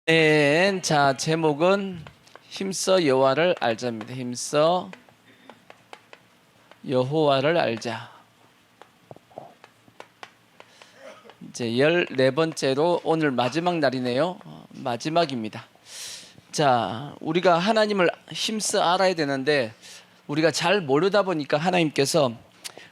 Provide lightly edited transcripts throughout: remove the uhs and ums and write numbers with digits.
네, 자 제목은 힘써 여호와를 알자입니다. 힘써 여호와를 알자. 이제 14번째로 오늘 마지막 날이네요. 마지막입니다. 자, 우리가 하나님을 힘써 알아야 되는데 우리가 잘 모르다 보니까 하나님께서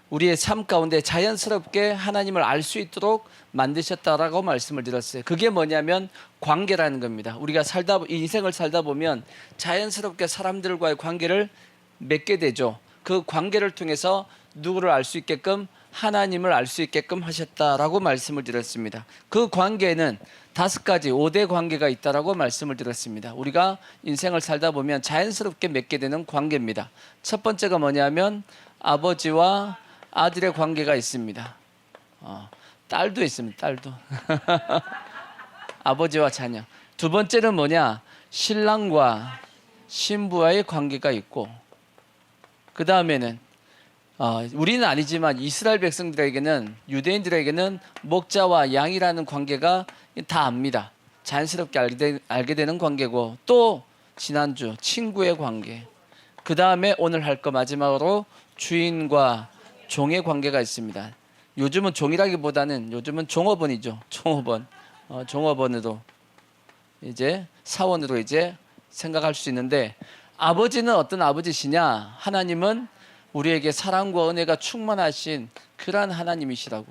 우리의 삶 가운데 자연스럽게 하나님을 알 수 있도록 만드셨다라고 말씀을 드렸어요. 그게 뭐냐면 관계라는 겁니다. 우리가 인생을 살다 보면 자연스럽게 사람들과의 관계를 맺게 되죠. 그 관계를 통해서 누구를 알 수 있게끔 하나님을 알 수 있게끔 하셨다라고 말씀을 드렸습니다. 그 관계는 5가지 5대 관계가 있다라고 말씀을 드렸습니다. 우리가 인생을 살다 보면 자연스럽게 맺게 되는 관계입니다. 첫 번째가 뭐냐면 아버지와 아들의 관계가 있습니다. 딸도 있습니다. 딸도. 아버지와 자녀. 두 번째는 뭐냐? 신랑과 신부와의 관계가 있고, 그 다음에는 우리는 아니지만 이스라엘 백성들에게는, 유대인들에게는 목자와 양이라는 관계가 다 압니다. 자연스럽게 알게 되는 관계고, 또 지난주 친구의 관계, 그 다음에 오늘 할 거 마지막으로 주인과 종의 관계가 있습니다. 요즘은 종이라기보다는 요즘은 종업원이죠. 종업원. 종업원으로 이제 사원으로 이제 생각할 수 있는데, 아버지는 어떤 아버지시냐? 하나님은 우리에게 사랑과 은혜가 충만하신 그러한 하나님이시라고.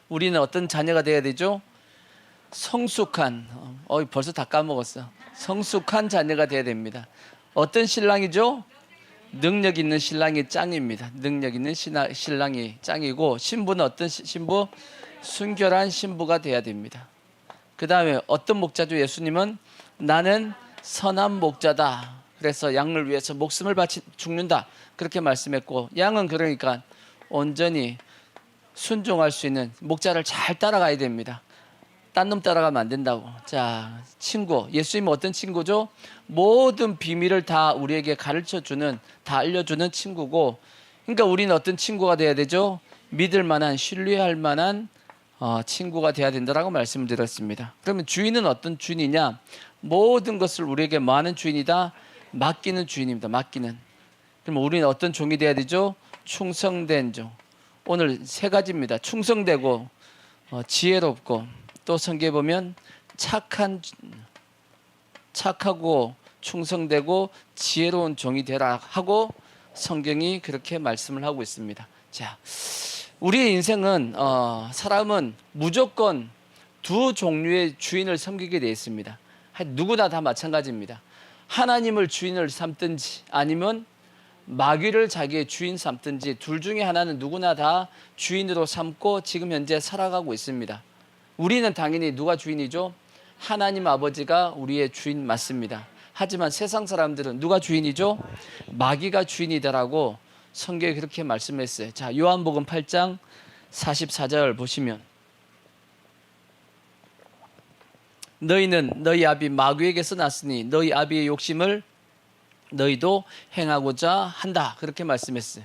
우리는 어떤 자녀가 되어야 되죠? 성숙한, 벌써 다 까먹었어. 성숙한 자녀가 되어야 됩니다. 어떤 신랑이죠? 능력 있는 신랑이 짱입니다. 능력 있는 신랑이 짱이고, 신부는 어떤 신부? 순결한 신부가 돼야 됩니다. 그 다음에 어떤 목자죠? 예수님은 나는 선한 목자다. 그래서 양을 위해서 목숨을 바치 죽는다. 그렇게 말씀했고, 양은 그러니까 온전히 순종할 수 있는 목자를 잘 따라가야 됩니다. 딴 놈 따라가면 안 된다고. 자, 친구. 예수님은 어떤 친구죠? 모든 비밀을 다 우리에게 가르쳐주는, 다 알려주는 친구고, 그러니까 우리는 어떤 친구가 돼야 되죠? 믿을 만한, 신뢰할 만한 친구가 돼야 된다라고 말씀을 드렸습니다. 그러면 주인은 어떤 주인이냐? 모든 것을 우리에게 뭐 하는 주인이다? 맡기는 주인입니다. 맡기는. 그럼 우리는 어떤 종이 돼야 되죠? 충성된 종. 오늘 3가지입니다. 충성되고, 지혜롭고, 또 성경에 보면 착하고 충성되고 지혜로운 종이 되라 하고 성경이 그렇게 말씀을 하고 있습니다. 자, 우리의 인생은 사람은 무조건 2 종류의 주인을 섬기게 되어 있습니다. 누구나 다 마찬가지입니다. 하나님을 주인을 삼든지 아니면 마귀를 자기의 주인 삼든지, 둘 중에 하나는 누구나 다 주인으로 삼고 지금 현재 살아가고 있습니다. 우리는 당연히 누가 주인이죠? 하나님 아버지가 우리의 주인 맞습니다. 하지만 세상 사람들은 누가 주인이죠? 마귀가 주인이다라고 성경에 그렇게 말씀했어요. 자, 요한복음 8장 44절 보시면, 너희는 너희 아비 마귀에게서 났으니 너희 아비의 욕심을 너희도 행하고자 한다. 그렇게 말씀했어요.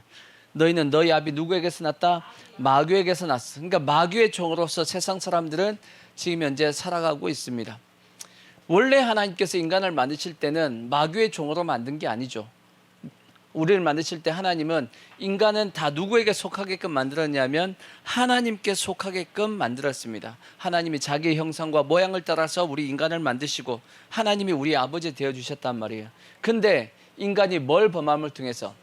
너희는 너희 아비 누구에게서 났다? 마귀에게서 났어. 그러니까 마귀의 종으로서 세상 사람들은 지금 현재 살아가고 있습니다. 원래 하나님께서 인간을 만드실 때는 마귀의 종으로 만든 게 아니죠. 우리를 만드실 때 하나님은 인간은 다 누구에게 속하게끔 만들었냐면 하나님께 속하게끔 만들었습니다. 하나님이 자기의 형상과 모양을 따라서 우리 인간을 만드시고 하나님이 우리 아버지 되어주셨단 말이에요. 근데 인간이 뭘 범함을 통해서?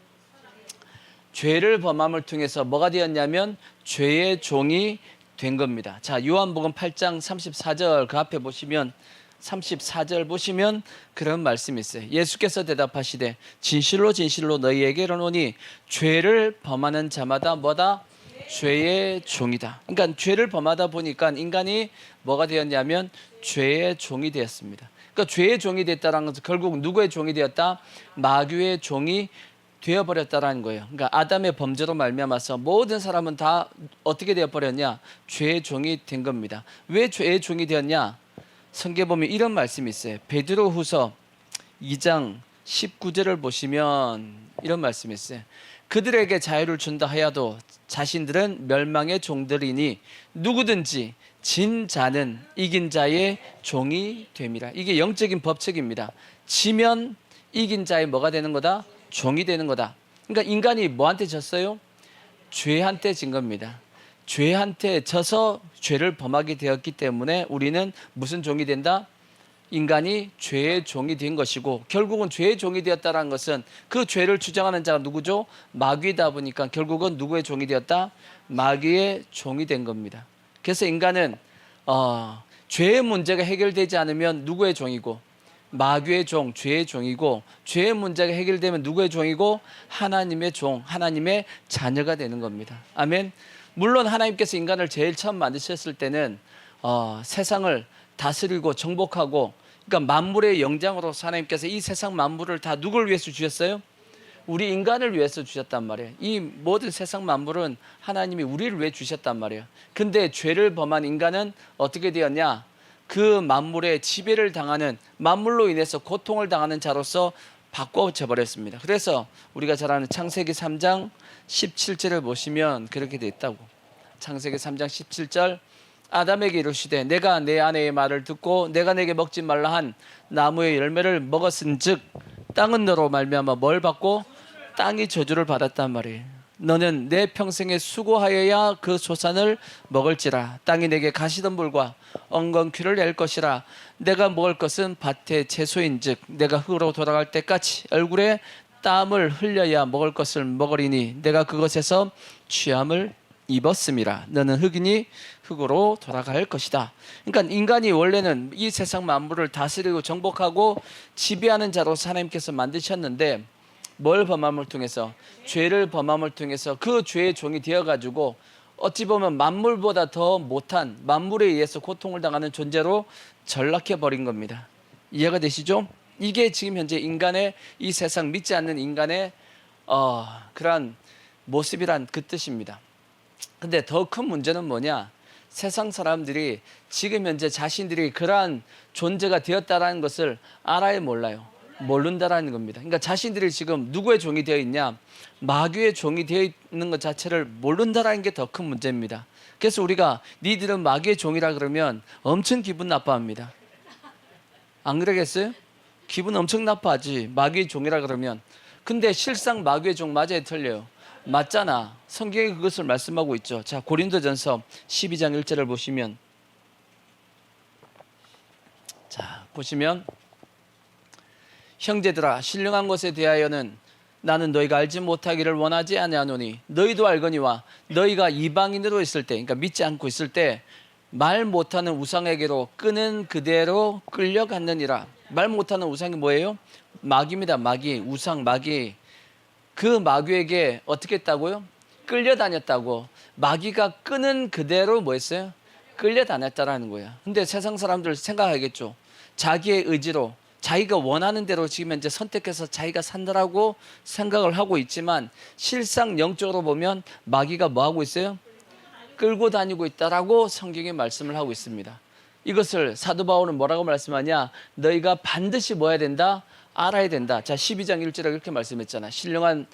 죄를 범함을 통해서 뭐가 되었냐면 죄의 종이 된 겁니다. 자, 요한복음 8장 34절 그 앞에 보시면, 34절 보시면 그런 말씀이 있어요. 예수께서 대답하시되 진실로 진실로 너희에게 이르노니 죄를 범하는 자마다 뭐다? 죄의 종이다. 그러니까 죄를 범하다 보니까 인간이 뭐가 되었냐면 죄의 종이 되었습니다. 그러니까 죄의 종이 됐다는 것은 결국 누구의 종이 되었다? 마귀의 종이 되어버렸다라는 거예요. 그러니까 아담의 범죄로 말미암아서 모든 사람은 다 어떻게 되어버렸냐? 죄의 종이 된 겁니다. 왜 죄의 종이 되었냐? 성경에 보면 이런 말씀이 있어요. 베드로후서 2장 19절을 보시면 이런 말씀이 있어요. 그들에게 자유를 준다 하여도 자신들은 멸망의 종들이니 누구든지 진 자는 이긴 자의 종이 됨이라. 이게 영적인 법칙입니다. 지면 이긴 자의 뭐가 되는 거다? 종이 되는 거다. 그러니까 인간이 뭐한테 졌어요? 죄한테 진 겁니다. 죄한테 져서 죄를 범하게 되었기 때문에 우리는 무슨 종이 된다? 인간이 죄의 종이 된 것이고, 결국은 죄의 종이 되었다는 것은 그 죄를 주장하는 자가 누구죠? 마귀다 보니까 결국은 누구의 종이 되었다? 마귀의 종이 된 겁니다. 그래서 인간은 죄의 문제가 해결되지 않으면 누구의 종이고, 마귀의 종, 죄의 종이고, 죄의 문제가 해결되면 누구의 종이고? 하나님의 종, 하나님의 자녀가 되는 겁니다. 아멘. 물론 하나님께서 인간을 제일 처음 만드셨을 때는 세상을 다스리고 정복하고, 그러니까 만물의 영장으로 하나님께서 이 세상 만물을 다 누굴 위해서 주셨어요? 우리 인간을 위해서 주셨단 말이에요. 이 모든 세상 만물은 하나님이 우리를 위해 주셨단 말이에요. 근데 죄를 범한 인간은 어떻게 되었냐? 그 만물의 지배를 당하는, 만물로 인해서 고통을 당하는 자로서 바꿔져 버렸습니다. 그래서 우리가 잘 아는 창세기 3장 17절을 보시면 그렇게 돼 있다고. 창세기 3장 17절, 아담에게 이르시되 내가 내 아내의 말을 듣고 내가 내게 먹지 말라 한 나무의 열매를 먹었은즉 땅은 너로 말미암아 뭘 받고? 땅이 저주를 받았단 말이에요. 너는 내 평생에 수고하여야 그 소산을 먹을지라. 땅이 내게 가시덤불과 엉겅퀴를 낼 것이라. 내가 먹을 것은 밭의 채소인즉 내가 흙으로 돌아갈 때까지 얼굴에 땀을 흘려야 먹을 것을 먹으리니 내가 그것에서 취함을 입었음이라. 너는 흙이니 흙으로 돌아갈 것이다. 그러니까 인간이 원래는 이 세상 만물을 다스리고 정복하고 지배하는 자로서 하나님께서 만드셨는데, 뭘 범함을 통해서? 죄를 범함을 통해서 그 죄의 종이 되어가지고 어찌 보면 만물보다 더 못한, 만물에 의해서 고통을 당하는 존재로 전락해버린 겁니다. 이해가 되시죠? 이게 지금 현재 인간의, 이 세상 믿지 않는 인간의 그러한 모습이란 그 뜻입니다. 근데 더 큰 문제는 뭐냐? 세상 사람들이 지금 현재 자신들이 그러한 존재가 되었다라는 것을 알아요, 몰라요? 모른다라는 겁니다. 그러니까 자신들이 지금 누구의 종이 되어 있냐? 마귀의 종이 되어 있는 것 자체를 모른다라는 게 더 큰 문제입니다. 그래서 우리가 니들은 마귀의 종이라 그러면 엄청 기분 나빠합니다. 안 그러겠어요? 기분 엄청 나빠하지, 마귀의 종이라 그러면. 근데 실상 마귀의 종 맞아요, 틀려요? 맞잖아. 성경이 그것을 말씀하고 있죠. 자, 고린도전서 12장 1절을 보시면, 자, 보시면 형제들아, 신령한 것에 대하여는 나는 너희가 알지 못하기를 원하지 아니하노니 너희도 알거니와 너희가 이방인으로 있을 때, 그러니까 믿지 않고 있을 때 말 못하는 우상에게로 끄는 그대로 끌려갔느니라. 말 못하는 우상이 뭐예요? 마귀입니다. 마귀, 우상, 마귀. 그 마귀에게 어떻게 했다고요? 끌려다녔다고. 마귀가 끄는 그대로 뭐 했어요? 끌려다녔다라는 거야. 근데 세상 사람들 생각하겠죠. 자기의 의지로, 자기가 원하는 대로 지금 현재 선택해서 자기가 산다라고 생각을 하고 있지만, 실상 영적으로 보면 마귀가 뭐 하고 있어요? 끌고 다니고 있다라고 성경이 말씀을 하고 있습니다. 이것을 사도 바울은 뭐라고 말씀하냐? 너희가 반드시 뭐 해야 된다? 알아야 된다. 자, 12장 1절에 이렇게 말씀했잖아. 신령한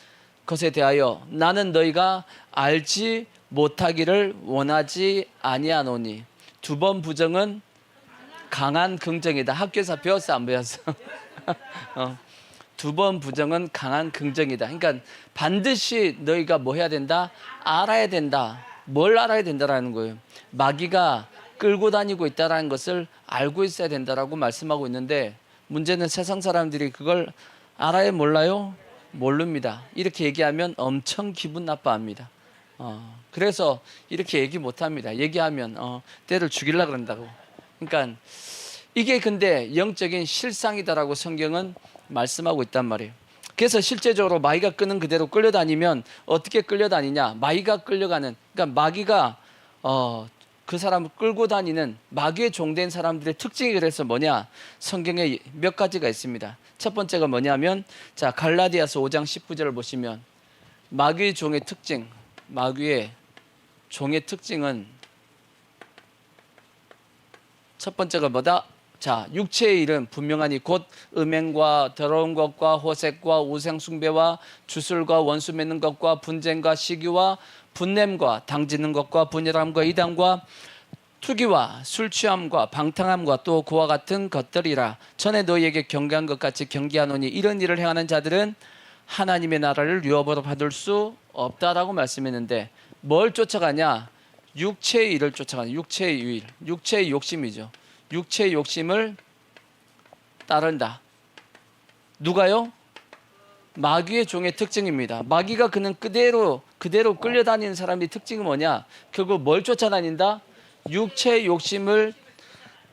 것에 대하여 나는 너희가 알지 못하기를 원하지 아니하노니. 두 번 부정은 강한 긍정이다. 학교에서 배웠어, 안 배웠어? 두 번 부정은 강한 긍정이다. 그러니까 반드시 너희가 뭐 해야 된다? 알아야 된다. 뭘 알아야 된다라는 거예요? 마귀가 끌고 다니고 있다라는 것을 알고 있어야 된다라고 말씀하고 있는데, 문제는 세상 사람들이 그걸 알아요, 몰라요? 모릅니다. 이렇게 얘기하면 엄청 기분 나빠합니다. 그래서 이렇게 얘기 못합니다. 얘기하면 때를 죽이려고 그런다고. 그러니까 이게 근데 영적인 실상이다라고 성경은 말씀하고 있단 말이에요. 그래서 실제적으로 마귀가 끄는 그대로 끌려다니면 어떻게 끌려다니냐? 마귀가 끌려가는, 그러니까 마귀가 그 사람을 끌고 다니는 마귀의 종된 사람들의 특징이 그래서 뭐냐? 성경에 몇 가지가 있습니다. 첫 번째가 뭐냐면, 자, 갈라디아서 5장 19절을 보시면 마귀의 종의 특징, 마귀의 종의 특징은 첫 번째가 뭐다? 자, 육체의 일은 분명하니 곧 음행과 더러운 것과 호색과 우상숭배와 주술과 원수 맺는 것과 분쟁과 시기와 분냄과 당짓는 것과 분열함과 이단과 투기와 술 취함과 방탕함과 또 그와 같은 것들이라. 전에 너희에게 경계한 것 같이 경계하노니 이런 일을 행하는 자들은 하나님의 나라를 유업으로 받을 수 없다라고 말씀했는데, 뭘 쫓아가냐? 육체의 일을 쫓아가는, 육체의 일, 육체의 욕심이죠. 육체의 욕심을 따른다. 누가요? 마귀의 종의 특징입니다. 마귀가 그는 그대로 끌려다니는 사람의 특징이 뭐냐? 결국 뭘 쫓아다닌다? 육체의 욕심을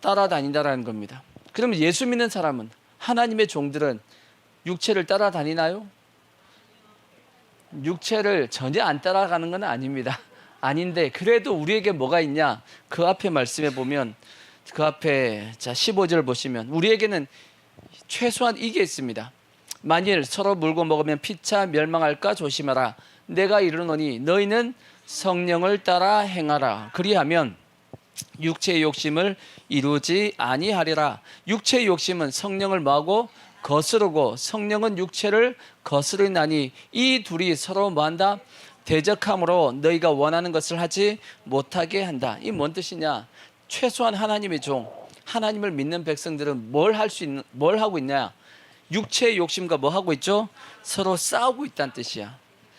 따라다닌다라는 겁니다. 그러면 예수 믿는 사람은, 하나님의 종들은 육체를 따라다니나요? 육체를 전혀 안 따라가는 건 아닙니다. 아닌데 그래도 우리에게 뭐가 있냐? 그 앞에 말씀해 보면, 그 앞에 자 15절 보시면 우리에게는 최소한 이게 있습니다. 만일 서로 물고 먹으면 피차 멸망할까 조심하라. 내가 이르노니 너희는 성령을 따라 행하라. 그리하면 육체의 욕심을 이루지 아니하리라. 육체의 욕심은 성령을 뭐하고? 거스르고, 성령은 육체를 거스르나니 이 둘이 서로 뭐한다? 대적함으로 너희가 원하는 것을 하지 못하게 한다. 이 뭔 뜻이냐? 최소한 하나님의 종, 하나님을 믿는 백성들은 뭘 하고 있냐? 육체의 욕심과 뭐 하고 있죠? 서로 싸우고 있다는 뜻이야.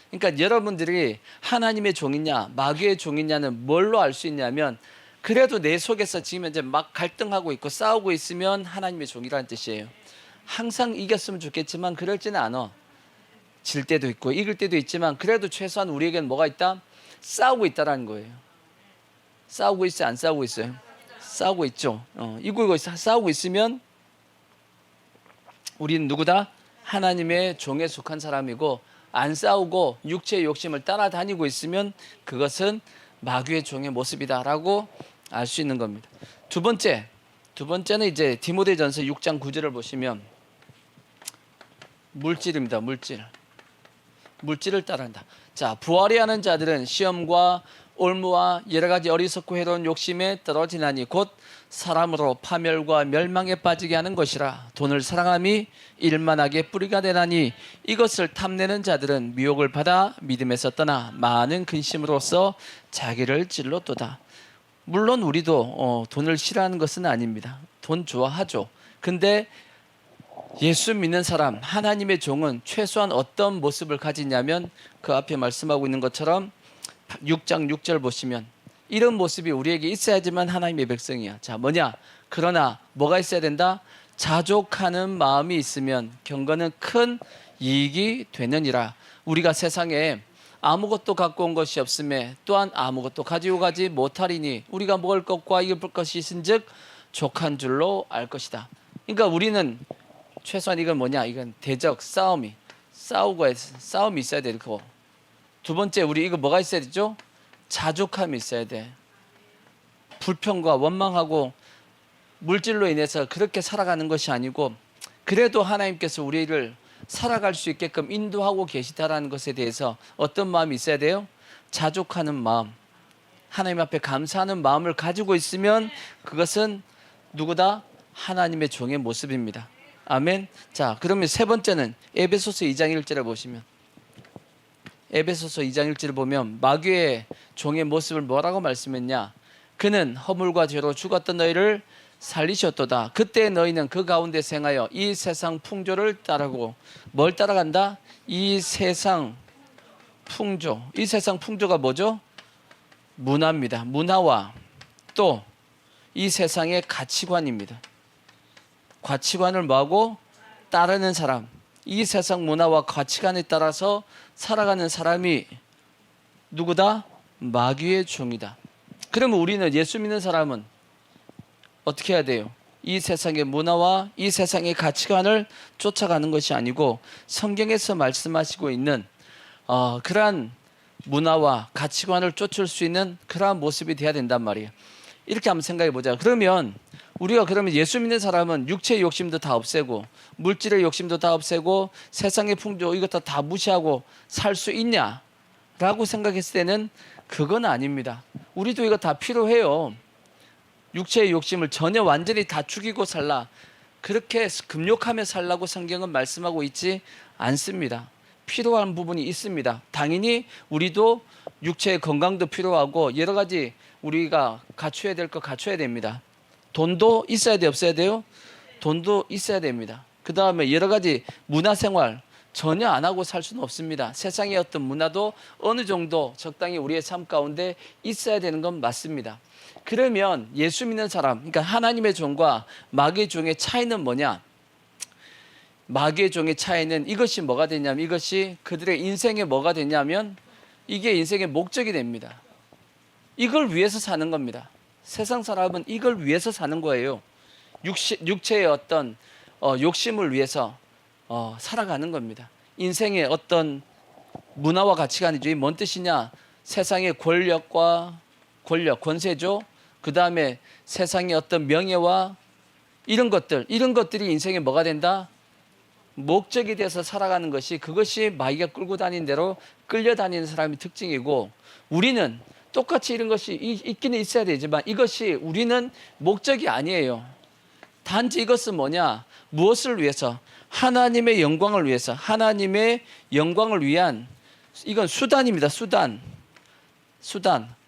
그러니까 여러분들이 하나님의 종이냐 마귀의 종이냐는 뭘로 알 수 있냐면, 그래도 내 속에서 지금 이제 막 갈등하고 있고 싸우고 있으면 하나님의 종이라는 뜻이에요. 항상 이겼으면 좋겠지만 그럴지는 않아. 질 때도 있고 이길 때도 있지만 그래도 최소한 우리에게는 뭐가 있다? 싸우고 있다라는 거예요. 싸우고 있어요? 안 싸우고 있어요? 싸우고 있죠. 이거 싸우고 있으면 우리는 누구다? 하나님의 종에 속한 사람이고, 안 싸우고 육체의 욕심을 따라다니고 있으면 그것은 마귀의 종의 모습이다라고 알 수 있는 겁니다. 두 번째는 이제 디모데전서 6장 9절을 보시면 물질입니다. 물질을 따른다. 자, 부활이하는 자들은 시험과 올무와 여러 가지 어리석고 해로운 욕심에 떨어지나니 곧 사람으로 파멸과 멸망에 빠지게 하는 것이라. 돈을 사랑함이 일만하게 뿌리가 되나니 이것을 탐내는 자들은 미혹을 받아 믿음에서 떠나 많은 근심으로써 자기를 찔렀도다. 물론 우리도 돈을 싫어하는 것은 아닙니다. 돈 좋아하죠. 근데 예수 믿는 사람, 하나님의 종은 최소한 어떤 모습을 가지냐면, 그 앞에 말씀하고 있는 것처럼 6장 6절 보시면 이런 모습이 우리에게 있어야지만 하나님의 백성이야. 자, 뭐냐? 그러나 뭐가 있어야 된다? 자족하는 마음이 있으면 경건은 큰 이익이 되느니라. 우리가 세상에 아무것도 갖고 온 것이 없음에 또한 아무것도 가지고 가지 못하리니 우리가 먹을 것과 입을 것이 있은즉 족한 줄로 알 것이다. 그러니까 우리는 최소한 이건 뭐냐? 이건 대적, 싸움이 있어야 되고, 두 번째 우리 이거 뭐가 있어야 되죠? 자족함이 있어야 돼. 불평과 원망하고 물질로 인해서 그렇게 살아가는 것이 아니고, 그래도 하나님께서 우리를 살아갈 수 있게끔 인도하고 계시다라는 것에 대해서 어떤 마음이 있어야 돼요? 자족하는 마음, 하나님 앞에 감사하는 마음을 가지고 있으면 그것은 누구다? 하나님의 종의 모습입니다. 아멘. 자, 그러면 세 번째는 에베소서 2장 1절에 보시면, 에베소서 2장 1절을 보면 마귀의 종의 모습을 뭐라고 말씀했냐? 그는 허물과 죄로 죽었던 너희를 살리셨도다. 그때 너희는 그 가운데 생하여 이 세상 풍조를 따르고, 뭘 따라간다? 이 세상 풍조. 이 세상 풍조가 뭐죠? 문화입니다. 문화와 또 이 세상의 가치관입니다. 가치관을 뭐하고? 따르는 사람. 이 세상 문화와 가치관에 따라서 살아가는 사람이 누구다? 마귀의 종이다. 그러면 우리는, 예수 믿는 사람은 어떻게 해야 돼요? 이 세상의 문화와 이 세상의 가치관을 쫓아가는 것이 아니고 성경에서 말씀하시고 있는 그러한 문화와 가치관을 쫓을 수 있는 그러한 모습이 돼야 된단 말이에요. 이렇게 한번 생각해 보자. 그러면 우리가 예수 믿는 사람은 육체의 욕심도 다 없애고 물질의 욕심도 다 없애고 세상의 풍조 이것도 다 무시하고 살 수 있냐라고 생각했을 때는 그건 아닙니다. 우리도 이거 다 필요해요. 육체의 욕심을 전혀 완전히 다 죽이고 살라. 그렇게 금욕하며 살라고 성경은 말씀하고 있지 않습니다. 필요한 부분이 있습니다. 당연히 우리도 육체의 건강도 필요하고 여러 가지 우리가 갖춰야 될 거 갖춰야 됩니다. 돈도 있어야 돼, 없어야 돼요? 돈도 있어야 됩니다. 그 다음에 여러 가지 문화생활 전혀 안 하고 살 수는 없습니다. 세상의 어떤 문화도 어느 정도 적당히 우리의 삶 가운데 있어야 되는 건 맞습니다. 그러면 예수 믿는 사람, 그러니까 하나님의 종과 마귀의 종의 차이는 뭐냐? 마귀의 종의 차이는 이것이 뭐가 되냐면, 이것이 그들의 인생에 뭐가 되냐면 이게 인생의 목적이 됩니다. 이걸 위해서 사는 겁니다. 세상 사람은 이걸 위해서 사는 거예요. 육체의 어떤 욕심을 위해서 살아가는 겁니다. 인생의 어떤 문화와 가치관이죠. 뭔 뜻이냐? 세상의 권세죠. 그 다음에 세상의 어떤 명예와 이런 것들이 인생에 뭐가 된다? 목적이 돼서 살아가는 것이, 그것이 마귀가 끌고 다니는 대로 끌려다니는 사람의 특징이고, 우리는 똑같이 이런 것이 있기는 있어야 되지만 이것이 우리는 목적이 아니에요. 단지 이것은 뭐냐? 무엇을 위해서? 하나님의 영광을 위해서, 하나님의 영광을 위한, 이건 수단입니다. 수단,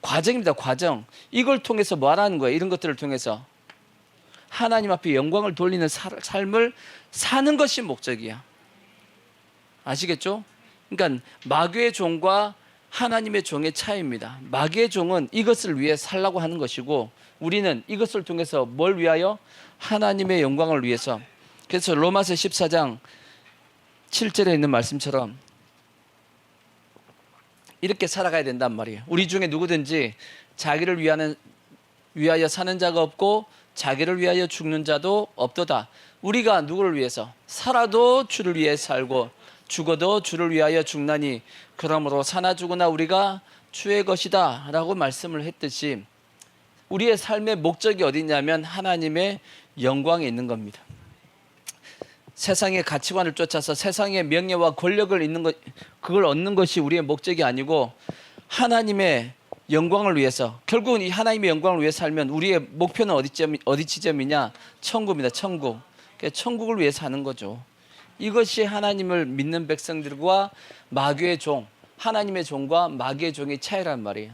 과정입니다. 과정. 이걸 통해서 뭐 하라는 거예요? 이런 것들을 통해서 하나님 앞에 영광을 돌리는 삶을 사는 것이 목적이야. 아시겠죠? 그러니까 마귀의 종과 하나님의 종의 차이입니다. 마귀의 종은 이것을 위해 살라고 하는 것이고, 우리는 이것을 통해서 뭘 위하여? 하나님의 영광을 위해서. 그래서 로마서 14장 7절에 있는 말씀처럼 이렇게 살아가야 된단 말이에요. 우리 중에 누구든지 자기를 위하여 사는 자가 없고 자기를 위하여 죽는 자도 없도다. 우리가 누구를 위해서? 살아도 주를 위해 살고 죽어도 주를 위하여 죽나니 그러므로 사나 죽으나 우리가 주의 것이다 라고 말씀을 했듯이, 우리의 삶의 목적이 어디 있냐면 하나님의 영광에 있는 겁니다. 세상의 가치관을 쫓아서 세상의 명예와 권력을 그걸 얻는 것이 우리의 목적이 아니고 하나님의 영광을 위해서, 결국은 이 하나님의 영광을 위해 살면 우리의 목표는 어디 지점이냐? 천국입니다. 천국. 천국을 위해 사는 거죠. 이것이 하나님을 믿는 백성들과 마귀의 종, 하나님의 종과 마귀의 종의 차이란 말이에요.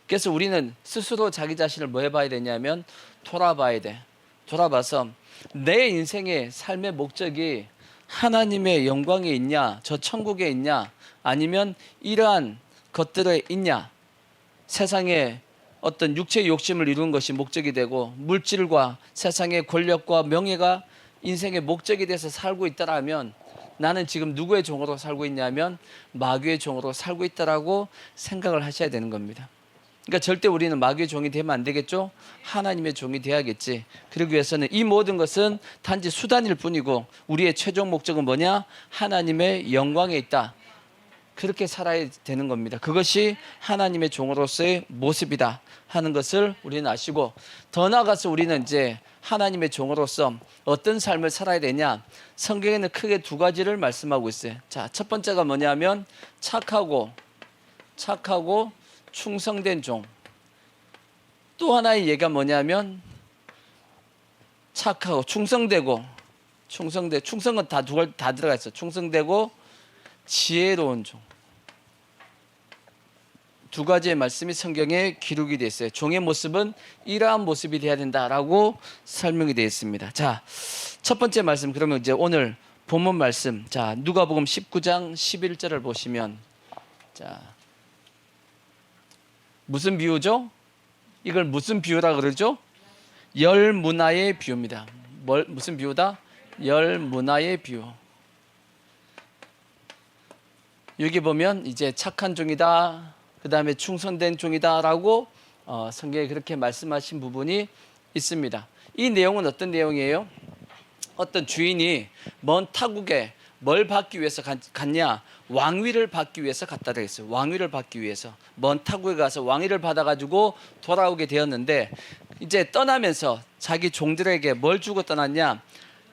그래서 우리는 스스로 자기 자신을 뭐 해봐야 되냐면 돌아봐야 돼. 돌아봐서 내 인생의 삶의 목적이 하나님의 영광에 있냐, 저 천국에 있냐, 아니면 이러한 것들에 있냐. 세상의 어떤 육체의 욕심을 이루는 것이 목적이 되고 물질과 세상의 권력과 명예가 인생의 목적이 돼서 살고 있다라면, 나는 지금 누구의 종으로 살고 있냐면 마귀의 종으로 살고 있다라고 생각을 하셔야 되는 겁니다. 그러니까 절대 우리는 마귀의 종이 되면 안 되겠죠? 하나님의 종이 돼야겠지. 그러기 위해서는 이 모든 것은 단지 수단일 뿐이고 우리의 최종 목적은 뭐냐? 하나님의 영광에 있다. 그렇게 살아야 되는 겁니다. 그것이 하나님의 종으로서의 모습이다 하는 것을 우리는 아시고, 더 나아가서 우리는 이제 하나님의 종으로서 어떤 삶을 살아야 되냐? 성경에는 크게 두 가지를 말씀하고 있어요. 자, 첫 번째가 뭐냐면 착하고 충성된 종. 또 하나의 얘기가 뭐냐면 착하고 충성은 다 들어가 있어. 충성되고 지혜로운 종. 두 가지의 말씀이 성경에 기록이 되어 있어요. 종의 모습은 이러한 모습이 되어야 된다라고 설명이 되어 있습니다. 자, 첫 번째 말씀, 그러면 이제 오늘 본문 말씀, 자, 누가복음 19장 11절을 보시면, 자, 무슨 비유죠? 이걸 무슨 비유라 그러죠? 열 문화의 비유입니다. 무슨 비유다? 열 문화의 비유. 여기 보면 이제 착한 종이다, 그 다음에 충성된 종이다라고 성경에 그렇게 말씀하신 부분이 있습니다. 이 내용은 어떤 내용이에요? 어떤 주인이 먼 타국에 뭘 받기 위해서 갔냐? 왕위를 받기 위해서 갔다 그랬어요. 왕위를 받기 위해서 먼 타국에 가서 왕위를 받아가지고 돌아오게 되었는데, 이제 떠나면서 자기 종들에게 뭘 주고 떠났냐?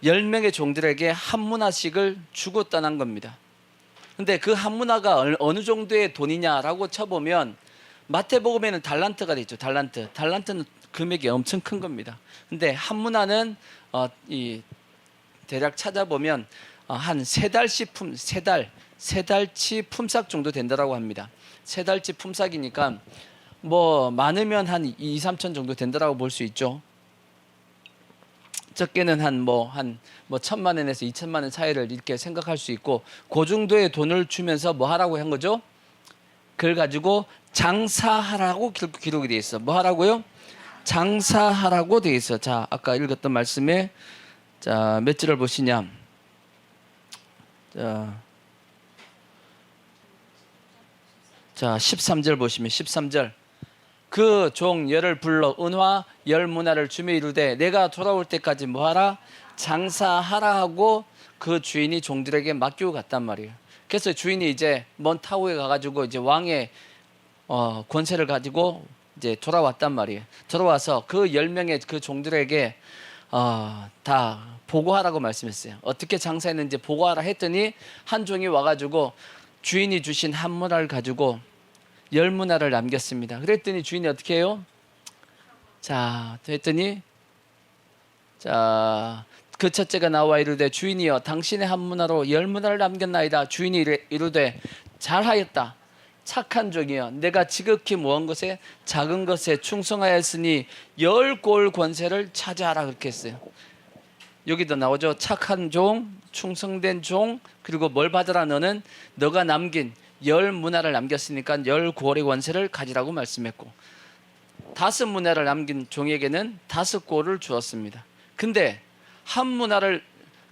10명의 종들에게 한 문화씩을 주고 떠난 겁니다. 근데 그 한 문화가 어느 정도의 돈이냐라고 쳐보면 마태복음에는 달란트가 돼 있죠. 달란트는 금액이 엄청 큰 겁니다. 근데 한 문화는 이 대략 찾아보면 한 세 달치 세 달치 품삯 정도 된다라고 합니다. 세 달치 품삯이니까 뭐 많으면 한 2, 3천 정도 된다라고 볼 수 있죠. 적게는 한 1,000만 원에서 2천만 원 사이를 이렇게 생각할 수 있고, 그 정도의 돈을 주면서 뭐 하라고 한 거죠? 그걸 가지고 장사하라고 기록이 돼 있어. 뭐 하라고요? 장사하라고 돼 있어. 자, 아까 읽었던 말씀에 자, 몇 절을 보시냐? 자, 13절 보시면 13절. 그 종 열을 불러 은화 열 문화를 주며 이르되 내가 돌아올 때까지 뭐하라? 장사하라 하고 그 주인이 종들에게 맡기고 갔단 말이에요. 그래서 주인이 이제 먼 타국에 가가지고 이제 왕의 권세를 가지고 이제 돌아왔단 말이에요. 돌아와서 그 10명의 그 종들에게 다 보고하라고 말씀했어요. 어떻게 장사했는지 보고하라 했더니 한 종이 와가지고 주인이 주신 한 문화를 가지고 10문화를 남겼습니다. 그랬더니 주인이 어떻게 해요? 자, 했더니 자, 그 첫째가 나와 이르되 주인이여 당신의 한 문화로 10문화를 남겼나이다. 주인이 이르되 잘하였다. 착한 종이여 내가 지극히 모은 것에 작은 것에 충성하였으니 10골 권세를 차지하라 그렇게 했어요. 여기도 나오죠. 착한 종, 충성된 종, 그리고 뭘 받으라 너는 너가 남긴 10문화를 남겼으니까 10골의 권세를 가지라고 말씀했고, 5문화를 남긴 종에게는 5골을 주었습니다. 근데 한 문화를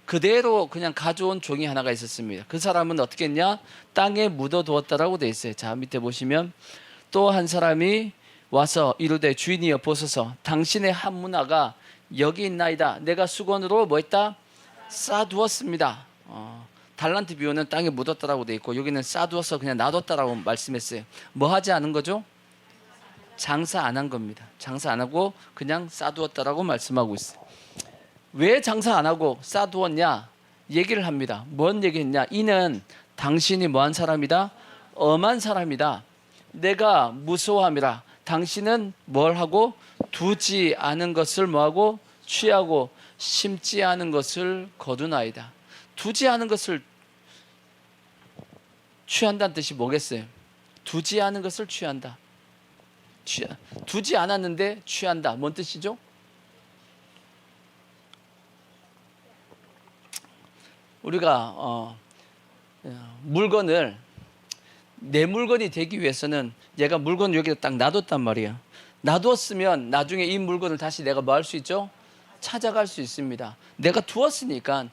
그대로 그냥 가져온 종이 하나가 있었습니다. 그 사람은 어떻게 했냐? 땅에 묻어두었다라고 돼 있어요. 자, 밑에 보시면 또 한 사람이 와서 이르되 주인이여 보소서 당신의 한 문화가 여기 있나이다. 내가 수건으로 뭐 했다? 싸두었습니다. 달란트 비유는 땅에 묻었다라고 돼 있고, 여기는 싸두어서 그냥 놔뒀다라고 말씀했어요. 뭐 하지 않은 거죠? 장사 안 한 겁니다. 장사 안 하고 그냥 싸두었다라고 말씀하고 있어요. 왜 장사 안 하고 싸두었냐? 얘기를 합니다. 뭔 얘기했냐? 이는 당신이 뭐한 사람이다? 엄한 사람이다. 내가 무서워함이라. 당신은 뭘 하고? 두지 않은 것을 뭐하고? 취하고 심지 않은 것을 거두나이다. 두지 않은 것을 취한다는 뜻이 뭐겠어요? 두지 않은 것을 취한다. 두지 않았는데 취한다. 뭔 뜻이죠? 우리가 물건을 내 물건이 되기 위해서는 얘가 물건을 여기다 딱 놔뒀단 말이에요. 놔뒀으면 나중에 이 물건을 다시 내가 뭐 할 수 있죠? 찾아갈 수 있습니다. 내가 두었으니까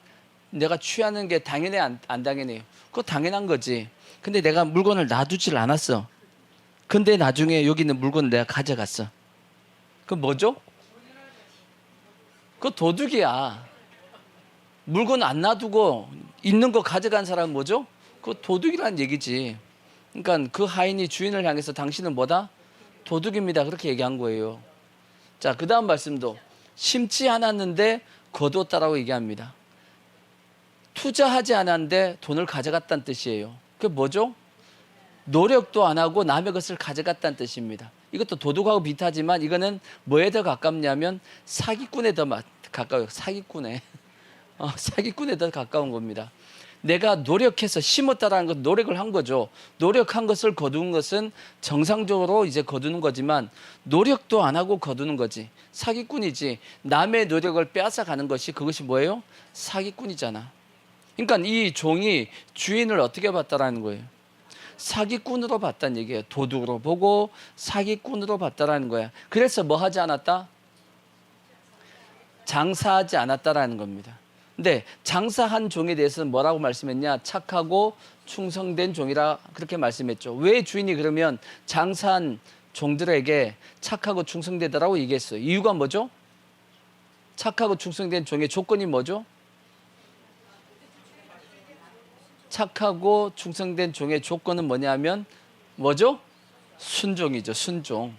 내가 취하는 게 당연해 안 당연해요? 그거 당연한 거지. 근데 내가 물건을 놔두질 않았어. 근데 나중에 여기 있는 물건을 내가 가져갔어. 그건 뭐죠? 그거 도둑이야. 물건 안 놔두고 있는 거 가져간 사람은 뭐죠? 그거 도둑이라는 얘기지. 그러니까 그 하인이 주인을 향해서 당신은 뭐다? 도둑입니다. 그렇게 얘기한 거예요. 자, 그 다음 말씀도 심지 않았는데 거두었다라고 얘기합니다. 투자하지 않았는데 돈을 가져갔다는 뜻이에요. 그게 뭐죠? 노력도 안 하고 남의 것을 가져갔다는 뜻입니다. 이것도 도둑하고 비슷하지만 이거는 뭐에 더 가깝냐면 사기꾼에 더 가까워요. 사기꾼에 더 가까운 겁니다. 내가 노력해서 심었다라는 건 노력을 한 거죠. 노력한 것을 거두는 것은 정상적으로 이제 거두는 거지만 노력도 안 하고 거두는 거지. 사기꾼이지. 남의 노력을 빼앗아가는 것이 그것이 뭐예요? 사기꾼이잖아. 그러니까 이 종이 주인을 어떻게 봤다라는 거예요? 사기꾼으로 봤다는 얘기예요. 도둑으로 보고 사기꾼으로 봤다라는 거야. 그래서 뭐 하지 않았다? 장사하지 않았다라는 겁니다. 근데 장사한 종에 대해서는 뭐라고 말씀했냐? 착하고 충성된 종이라 그렇게 말씀했죠. 왜 주인이 그러면 장사한 종들에게 착하고 충성되더라고 얘기했어요? 이유가 뭐죠? 착하고 충성된 종의 조건이 뭐죠? 착하고 충성된 종의 조건은 뭐냐면 뭐죠? 순종이죠. 순종.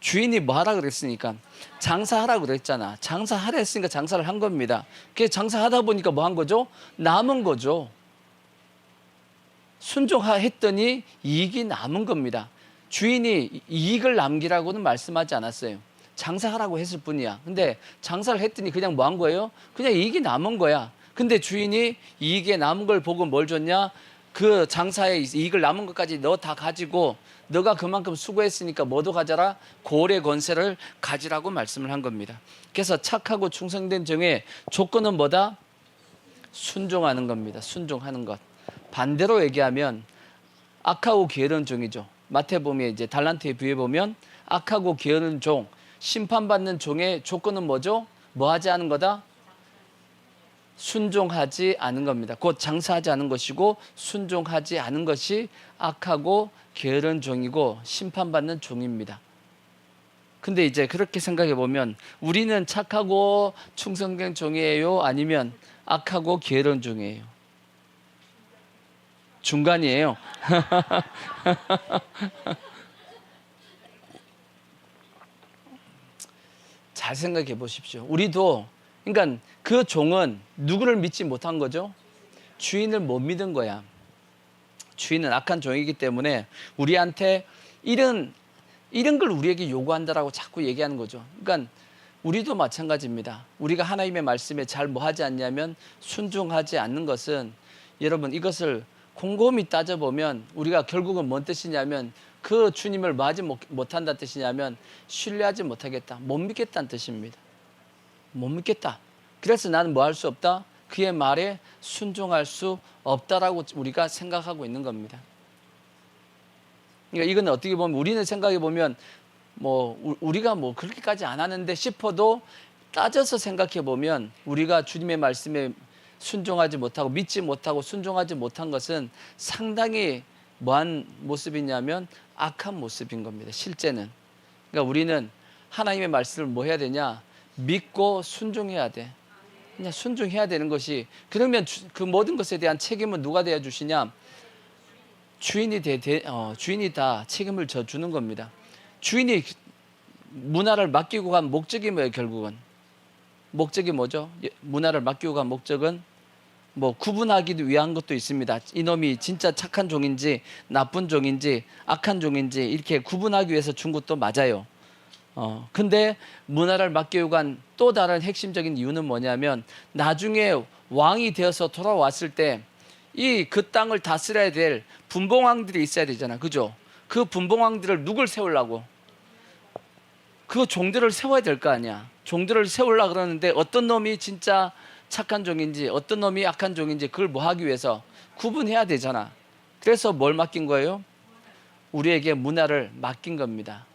주인이 뭐 하라 그랬으니까 장사하라 그랬잖아. 장사하라 했으니까 장사를 한 겁니다. 그래서 장사하다 보니까 뭐 한 거죠? 남은 거죠. 순종했더니 이익이 남은 겁니다. 주인이 이익을 남기라고는 말씀하지 않았어요. 장사하라고 했을 뿐이야. 근데 장사를 했더니 그냥 뭐 한 거예요? 그냥 이익이 남은 거야. 근데 주인이 이익에 남은 걸 보고 뭘 줬냐? 그 장사에 이익을 남은 것까지 너 다 가지고 너가 그만큼 수고했으니까 뭐도 가져라? 고래 권세를 가지라고 말씀을 한 겁니다. 그래서 착하고 충성된 종의 조건은 뭐다? 순종하는 겁니다. 순종하는 것. 반대로 얘기하면 악하고 게으른 종이죠. 마태복음에 이제 달란트의 비유에 보면 악하고 게으른 종, 심판받는 종의 조건은 뭐죠? 뭐 하지 않은 거다? 순종하지 않은 겁니다. 곧 장사하지 않은 것이고 순종하지 않은 것이 악하고 게으른 종이고 심판받는 종입니다. 근데 이제 그렇게 생각해 보면 우리는 착하고 충성된 종이에요? 아니면 악하고 게으른 종이에요? 중간이에요. 잘 생각해 보십시오. 우리도 그러니까 그 종은 누구를 믿지 못한 거죠? 주인을 못 믿은 거야. 주인은 악한 종이기 때문에 우리한테 이런 걸 우리에게 요구한다라고 자꾸 얘기하는 거죠. 그러니까 우리도 마찬가지입니다. 우리가 하나님의 말씀에 잘 뭐 하지 않냐면 순종하지 않는 것은 여러분 이것을 곰곰이 따져보면 우리가 결국은 뭔 뜻이냐면 그 주님을 맞지 못한다는 뜻이냐면 신뢰하지 못하겠다. 못 믿겠다는 뜻입니다. 못 믿겠다. 그래서 나는 뭐 할 수 없다? 그의 말에 순종할 수 없다라고 우리가 생각하고 있는 겁니다. 그러니까 이건 어떻게 보면 우리는 생각해 보면 뭐 우리가 뭐 그렇게까지 안 하는데 싶어도 따져서 생각해 보면 우리가 주님의 말씀에 순종하지 못하고 믿지 못하고 순종하지 못한 것은 상당히 뭐한 모습이냐면 악한 모습인 겁니다. 실제는. 그러니까 우리는 하나님의 말씀을 뭐 해야 되냐? 믿고 순종해야 돼. 그냥 순종해야 되는 것이 그러면 그 모든 것에 대한 책임은 누가 대해 주시냐? 주인이 다 책임을 져주는 겁니다. 주인이 문화를 맡기고 간 목적이 뭐예요? 결국은 목적이 뭐죠? 문화를 맡기고 간 목적은 뭐 구분하기 위한 것도 있습니다. 이놈이 진짜 착한 종인지 나쁜 종인지 악한 종인지 이렇게 구분하기 위해서 준 것도 맞아요. 근데 문화를 맡기고 간 또 다른 핵심적인 이유는 뭐냐면 나중에 왕이 되어서 돌아왔을 때 이 그 땅을 다스려야 될 분봉왕들이 있어야 되잖아. 그죠? 그 분봉왕들을 누굴 세우려고? 그 종들을 세워야 될 거 아니야. 종들을 세우려고 그러는데 어떤 놈이 진짜 착한 종인지 어떤 놈이 악한 종인지 그걸 뭐 하기 위해서 구분해야 되잖아. 그래서 뭘 맡긴 거예요? 우리에게 문화를 맡긴 겁니다.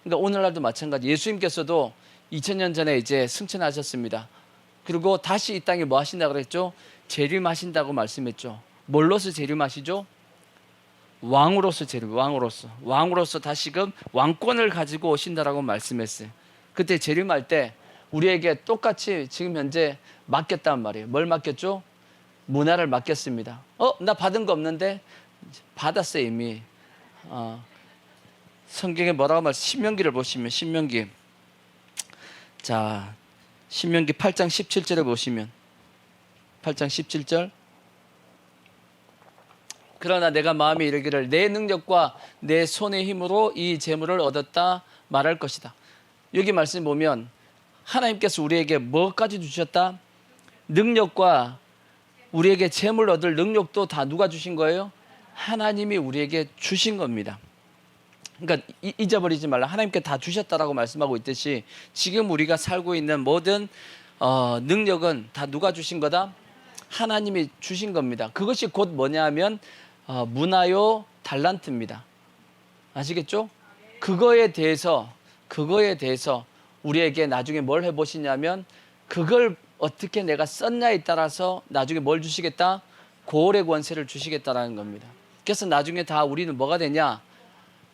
그러니까 오늘날도 마찬가지. 예수님께서도 2000년 전에 이제 승천하셨습니다. 그리고 다시 이 땅에 뭐 하신다고 그랬죠? 재림하신다고 말씀했죠. 뭘로서 재림하시죠? 왕으로서 왕으로서 다시금 왕권을 가지고 오신다라고 말씀했어요. 그때 재림할 때 우리에게 똑같이 지금 현재 맡겼단 말이에요. 뭘 맡겼죠? 문화를 맡겼습니다. 나 받은 거 없는데 받았어요 이미. 성경에 뭐라고 말씀? 신명기를 보시면 신명기 8장 17절에 보시면 8장 17절 그러나 내가 마음에 이르기를 내 능력과 내 손의 힘으로 이 재물을 얻었다 말할 것이다. 여기 말씀 보면 하나님께서 우리에게 뭐까지 주셨다? 능력과 우리에게 재물 얻을 능력도 다 누가 주신 거예요? 하나님이 우리에게 주신 겁니다. 그러니까 잊어버리지 말라. 하나님께 다 주셨다라고 말씀하고 있듯이 지금 우리가 살고 있는 모든 능력은 다 누가 주신 거다? 하나님이 주신 겁니다. 그것이 곧 뭐냐 하면 문화요 달란트입니다. 아시겠죠? 그거에 대해서 우리에게 나중에 뭘 해보시냐면 그걸 어떻게 내가 썼냐에 따라서 나중에 뭘 주시겠다? 고을의 권세를 주시겠다라는 겁니다. 그래서 나중에 다 우리는 뭐가 되냐?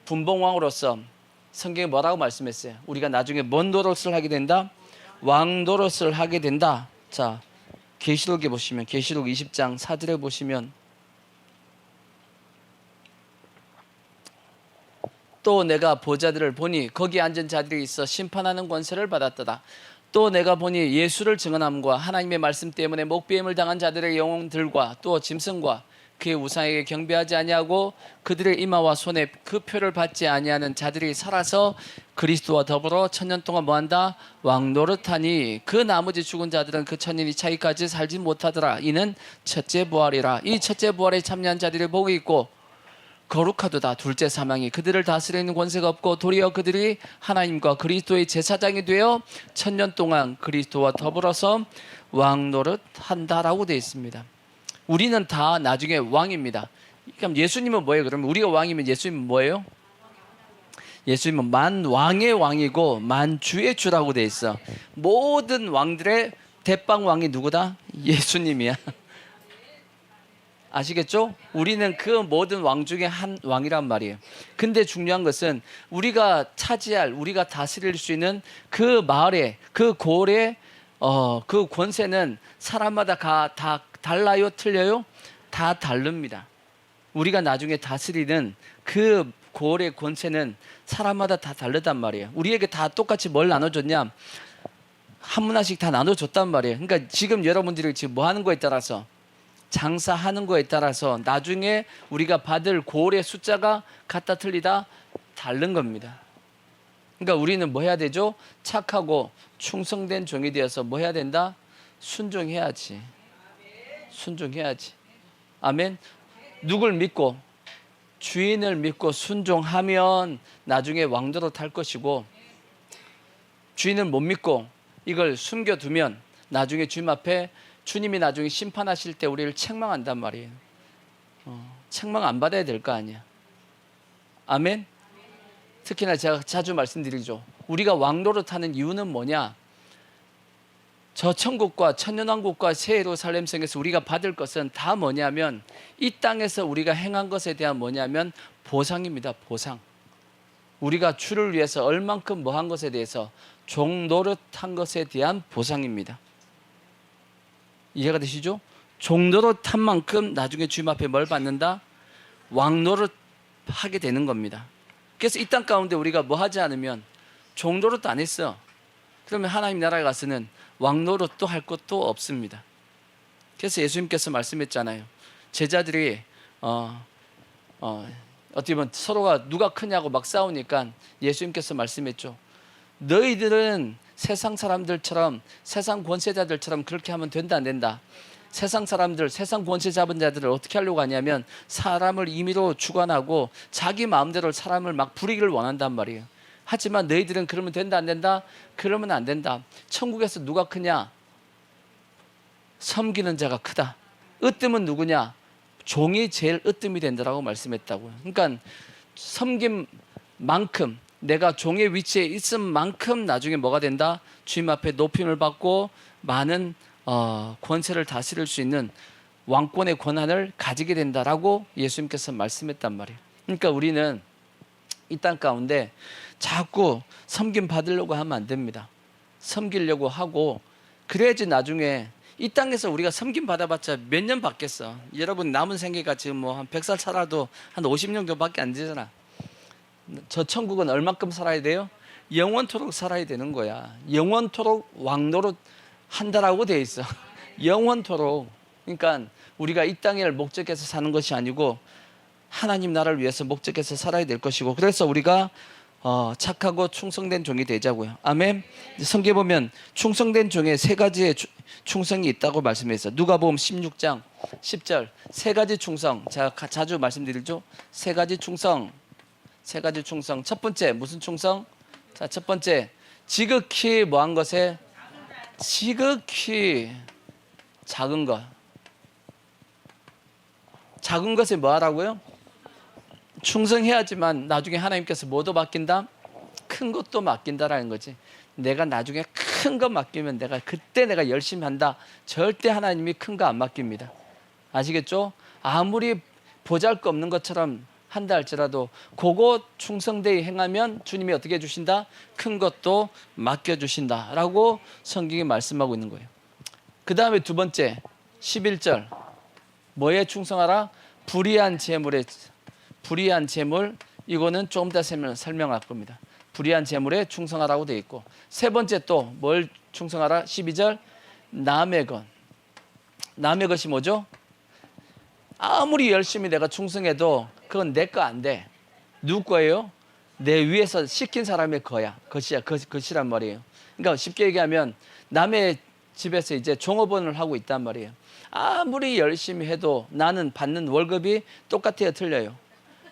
분봉왕으로서 성경에 뭐라고 말씀했어요? 우리가 나중에 뭔 노릇을 하게 된다? 왕 노릇을 하게 된다. 자, 계시록에 보시면 계시록 20장 4절에 보시면 또 내가 보자들을 보니 거기 앉은 자들이 있어 심판하는 권세를 받았더라. 또 내가 보니 예수를 증언함과 하나님의 말씀 때문에 목배임을 당한 자들의 영혼들과 또 짐승과 그의 우상에게 경배하지 아니하고 그들의 이마와 손에 그 표를 받지 아니하는 자들이 살아서 그리스도와 더불어 천년 동안 뭐한다? 왕노릇하니 그 나머지 죽은 자들은 그 천년이 차기까지 살지 못하더라. 이는 첫째 부활이라. 이 첫째 부활에 참여한 자들이 복이 있고 거룩하도다. 둘째 사망이 그들을 다스리는 권세가 없고 도리어 그들이 하나님과 그리스도의 제사장이 되어 천년 동안 그리스도와 더불어서 왕노릇한다라고 되어 있습니다. 우리는 다 나중에 왕입니다. 그럼 예수님은 뭐예요? 그러면 우리가 왕이면 예수님은 뭐예요? 예수님은 만왕의 왕이고 만주의 주라고 되어 있어. 모든 왕들의 대빵왕이 누구다? 예수님이야. 아시겠죠? 우리는 그 모든 왕 중에 한 왕이란 말이에요. 근데 중요한 것은 우리가 차지할, 우리가 다스릴 수 있는 그 마을의, 그 고을의 그 권세는 사람마다 다 달라요? 틀려요? 다 다릅니다. 우리가 나중에 다스리는 그 고을의 권세는 사람마다 다 다르단 말이에요. 우리에게 다 똑같이 뭘 나눠줬냐? 한 문화씩 다 나눠줬단 말이에요. 그러니까 지금 여러분들이 지금 뭐 하는 거에 따라서, 장사하는 거에 따라서 나중에 우리가 받을 고을의 숫자가 같다 틀리다 다른 겁니다. 그러니까 우리는 뭐 해야 되죠? 착하고 충성된 종이 되어서 뭐 해야 된다? 순종해야지. 순종해야지. 아멘. 누굴 믿고? 주인을 믿고 순종하면 나중에 왕도로 탈 것이고, 주인을 못 믿고 이걸 숨겨두면 나중에 주님 앞에, 주님이 나중에 심판하실 때 우리를 책망한단 말이에요. 책망 안 받아야 될 거 아니야. 아멘. 특히나 제가 자주 말씀드리죠. 우리가 왕노릇하는 이유는 뭐냐? 저 천국과 천년왕국과 새 예루살렘 성에서 우리가 받을 것은 다 뭐냐면, 이 땅에서 우리가 행한 것에 대한 뭐냐면 보상입니다. 보상. 우리가 주를 위해서 얼만큼 뭐 한 것에 대해서, 종노릇한 것에 대한 보상입니다. 이해가 되시죠? 종노릇한 만큼 나중에 주님 앞에 뭘 받는다? 왕노릇 하게 되는 겁니다. 그래서 이 땅 가운데 우리가 뭐 하지 않으면, 종노릇 안 했어, 그러면 하나님 나라에 가서는 왕노릇도 할 것도 없습니다. 그래서 예수님께서 말씀했잖아요. 제자들이 어떻게 보면 서로가 누가 크냐고 막 싸우니까 예수님께서 말씀했죠. 너희들은 세상 사람들처럼, 세상 권세자들처럼 그렇게 하면 된다 안 된다? 세상 사람들, 세상 권세 잡은 자들을 어떻게 하려고 하냐면 사람을 임의로 주관하고 자기 마음대로 사람을 막 부리기를 원한단 말이에요. 하지만 너희들은 그러면 된다 안 된다? 그러면 안 된다. 천국에서 누가 크냐? 섬기는 자가 크다. 으뜸은 누구냐? 종이 제일 으뜸이 된다라고 말씀했다고요. 그러니까 섬긴 만큼, 내가 종의 위치에 있은 만큼 나중에 뭐가 된다? 주님 앞에 높임을 받고 많은 권세를 다스릴 수 있는 왕권의 권한을 가지게 된다라고 예수님께서 말씀했단 말이에요. 그러니까 우리는 이 땅 가운데 자꾸 섬김 받으려고 하면 안 됩니다. 섬기려고 하고, 그래야지 나중에 이 땅에서 우리가 섬김 받아봤자 몇 년 받겠어. 여러분 남은 생애가 지금 뭐 한 100살 살아도 한 50년 정도밖에 안 되잖아. 저 천국은 얼마큼 살아야 돼요? 영원토록 살아야 되는 거야. 영원토록 왕노릇 한다라고 돼 있어. 영원토록. 그러니까 우리가 이 땅을 목적해서 사는 것이 아니고 하나님 나라를 위해서 목적해서 살아야 될 것이고, 그래서 우리가 착하고 충성된 종이 되자고요. 아멘. 성경에 보면 충성된 종에 세 가지의 충성이 있다고 말씀했어요. 누가복음 16장 10절 세 가지 충성. 제가 자주 말씀드리죠. 세 가지 충성. 세 가지 충성. 첫 번째 무슨 충성? 자, 첫 번째 지극히 뭐한 것에, 지극히 작은 것. 작은 것에 뭐 하라고요? 충성해야지만 나중에 하나님께서 뭐도 맡긴다? 큰 것도 맡긴다라는 거지. 내가 나중에 큰 거 맡기면 그때 내가 열심히 한다. 절대 하나님이 큰 거 안 맡깁니다. 아시겠죠? 아무리 보잘것없는 것처럼 한다 할지라도 그거 충성되이 행하면 주님이 어떻게 해주신다? 큰 것도 맡겨주신다라고 성경이 말씀하고 있는 거예요. 그 다음에 두 번째 11절 뭐에 충성하라? 불의한 재물에, 불의한 재물, 이거는 조금 더 설명할 겁니다. 불의한 재물에 충성하라고 되어 있고, 세 번째 또 뭘 충성하라? 12절 남의 것. 남의 것이 뭐죠? 아무리 열심히 내가 충성해도 그건 내 거 안 돼. 누구 거예요? 내 위에서 시킨 사람의 거야. 것이란 말이에요. 그러니까 쉽게 얘기하면 남의 집에서 이제 종업원을 하고 있단 말이에요. 아무리 열심히 해도 나는 받는 월급이 똑같아요, 틀려요?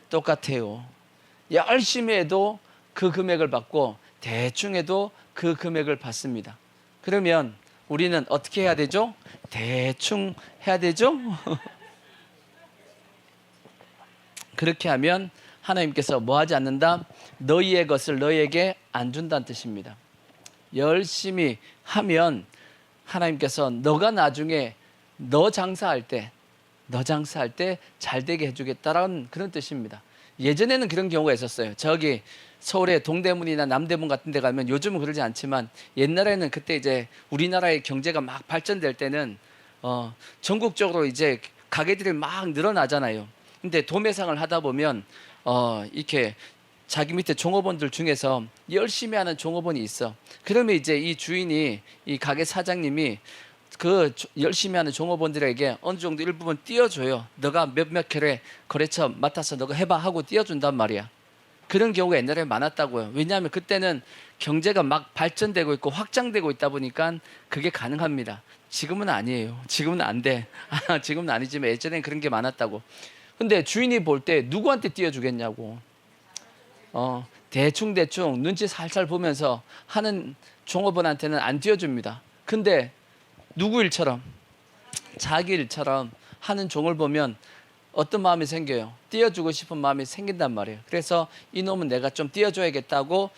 똑같아요. 열심히 해도 그 금액을 받고 대충 해도 그 금액을 받습니다. 그러면 우리는 어떻게 해야 되죠? 대충 해야 되죠? 그렇게 하면 하나님께서 뭐 하지 않는다? 너희의 것을 너희에게 안 준다는 뜻입니다. 열심히 하면 하나님께서 너가 나중에 너 장사할 때 잘 되게 해주겠다라는 그런 뜻입니다. 예전에는 그런 경우가 있었어요. 저기 서울의 동대문이나 남대문 같은 데 가면, 요즘은 그러지 않지만 옛날에는 그때 이제 우리나라의 경제가 막 발전될 때는 전국적으로 이제 가게들이 막 늘어나잖아요. 근데 도매상을 하다 보면 이렇게 자기 밑에 종업원들 중에서 열심히 하는 종업원이 있어. 그러면 이제 이 주인이, 이 가게 사장님이 그 열심히 하는 종업원들에게 어느 정도 일부분 띄워줘요. 너가 몇몇 켤레 거래처 맡아서 너가 해봐 하고 띄워준단 말이야. 그런 경우가 옛날에 많았다고요. 왜냐하면 그때는 경제가 막 발전되고 있고 확장되고 있다 보니까 그게 가능합니다. 지금은 아니에요. 지금은 안 돼. 지금은 아니지만 예전엔 그런 게 많았다고. 근데 주인이 볼 때 누구한테 띄워주겠냐고. 대충 눈치 살살 보면서 하는 종업원한테는 안 띄워줍니다. 근데 누구 일처럼, 자기 일처럼 하는 종을 보면 어떤 마음이 생겨요? 띄워주고 싶은 마음이 생긴단 말이에요. 그래서 이놈은 내가 좀 띄워줘야겠다고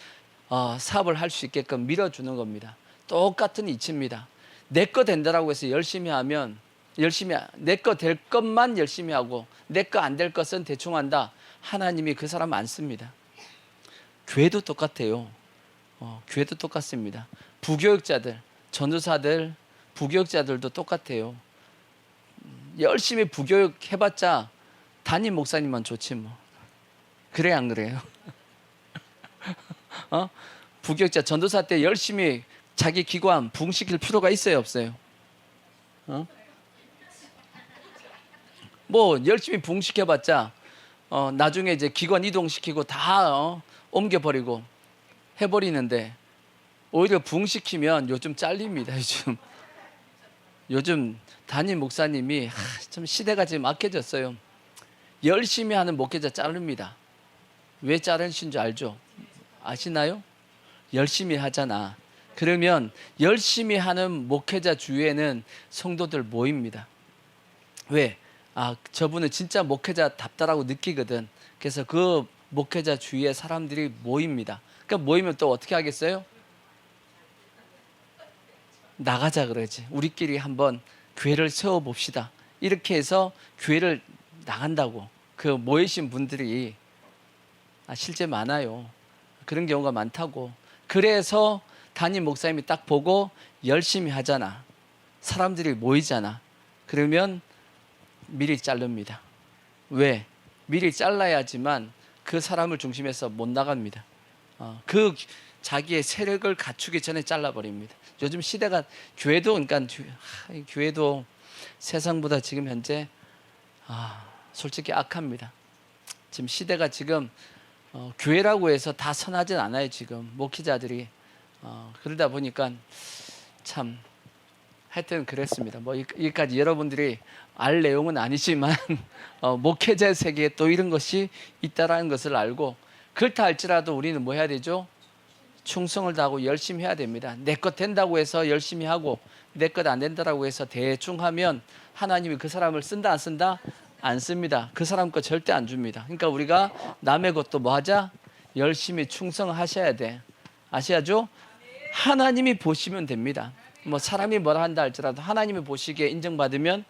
사업을 할 수 있게끔 밀어주는 겁니다. 똑같은 이치입니다. 내 거 된다라고 해서 열심히 하면, 내 거 될 것만 열심히 하고 내 거 안 될 것은 대충 한다. 하나님이 그 사람 안 씁니다. 교회도 똑같아요. 교회도 똑같습니다. 부교육자들, 전도사들, 부교육자들도 똑같아요. 열심히 부교육 해봤자 담임 목사님만 좋지 뭐. 그래 안 그래요? 부교육자, 전도사 때 열심히 자기 기관 부흥시킬 필요가 있어요, 없어요? 뭐 열심히 부흥시켜봤자 나중에 이제 기관 이동시키고 다 옮겨버리고 해버리는데, 오히려 부흥시키면 요즘 잘립니다. 요즘 담임 목사님이 좀 시대가 지금 악해졌어요. 열심히 하는 목회자 자릅니다. 왜 자르신 줄 알죠? 아시나요? 열심히 하잖아. 그러면 열심히 하는 목회자 주위에는 성도들 모입니다. 왜? 저분은 진짜 목회자답다라고 느끼거든. 그래서 그 목회자 주위에 사람들이 모입니다. 그러니까 모이면 또 어떻게 하겠어요? 나가자 그러지. 우리끼리 한번 교회를 세워봅시다. 이렇게 해서 교회를 나간다고. 그 모이신 분들이 실제 많아요. 그런 경우가 많다고. 그래서 담임 목사님이 딱 보고 열심히 하잖아. 사람들이 모이잖아. 그러면 미리 자릅니다. 왜? 미리 잘라야지만 그 사람을 중심해서 못 나갑니다. 그 자기의 세력을 갖추기 전에 잘라버립니다. 요즘 시대가, 교회도, 그러니까 교회도 세상보다 지금 현재 솔직히 악합니다. 지금 시대가 지금 교회라고 해서 다 선하진 않아요. 지금 목회자들이 그러다 보니까 참 하여튼 그랬습니다. 뭐 여기까지 여러분들이 알 내용은 아니지만 목회자 세계에 또 이런 것이 있다라는 것을 알고, 그렇다 할지라도 우리는 뭐 해야 되죠? 충성을 다하고 열심히 해야 됩니다. 내 것 된다고 해서 열심히 하고 내 것 안 된다고 해서 대충 하면 하나님이 그 사람을 쓴다 안 쓴다? 안 씁니다. 그 사람 거 절대 안 줍니다. 그러니까 우리가 남의 것도 뭐 하자? 열심히 충성하셔야 돼. 아셔야죠? 하나님이 보시면 됩니다. 뭐 사람이 뭐라 한다 할지라도 하나님이 보시기에 인정받으면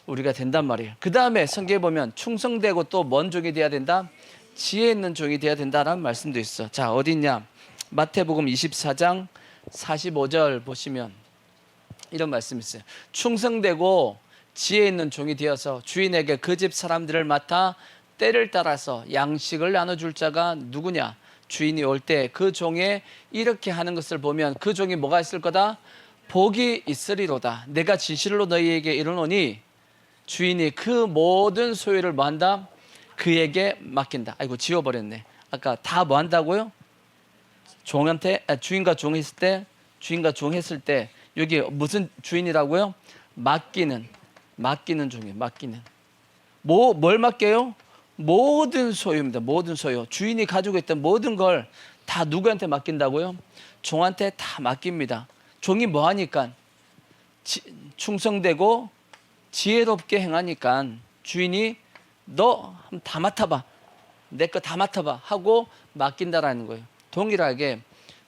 우리가 된단 말이에요. 그 다음에 성경에 보면 충성되고 또 뭔 종이 돼야 된다? 지혜 있는 종이 돼야 된다라는 말씀도 있어. 자, 어디 있냐? 마태복음 24장 45절 보시면 이런 말씀이 있어요. 충성되고 지혜 있는 종이 되어서 주인에게 그 집 사람들을 맡아 때를 따라서 양식을 나눠줄 자가 누구냐? 주인이 올 때 그 종에 이렇게 하는 것을 보면 그 종이 뭐가 있을 거다? 복이 있으리로다. 내가 진실로 너희에게 이르노니 주인이 그 모든 소유를 뭐 한다? 그에게 맡긴다. 아이고 지워버렸네. 아까 다 뭐 한다고요? 종한테 주인과 종 했을 때, 주인과 종 했을 때 여기 무슨 주인이라고요? 맡기는 종이에요. 맡기는. 뭘 맡겨요? 모든 소유입니다. 모든 소유. 주인이 가지고 있던 모든 걸 다 누구한테 맡긴다고요? 종한테 다 맡깁니다. 종이 뭐 하니까? 충성되고 지혜롭게 행하니까 주인이 너 다 맡아봐. 내 거 다 맡아봐 하고 맡긴다라는 거예요. 동일하게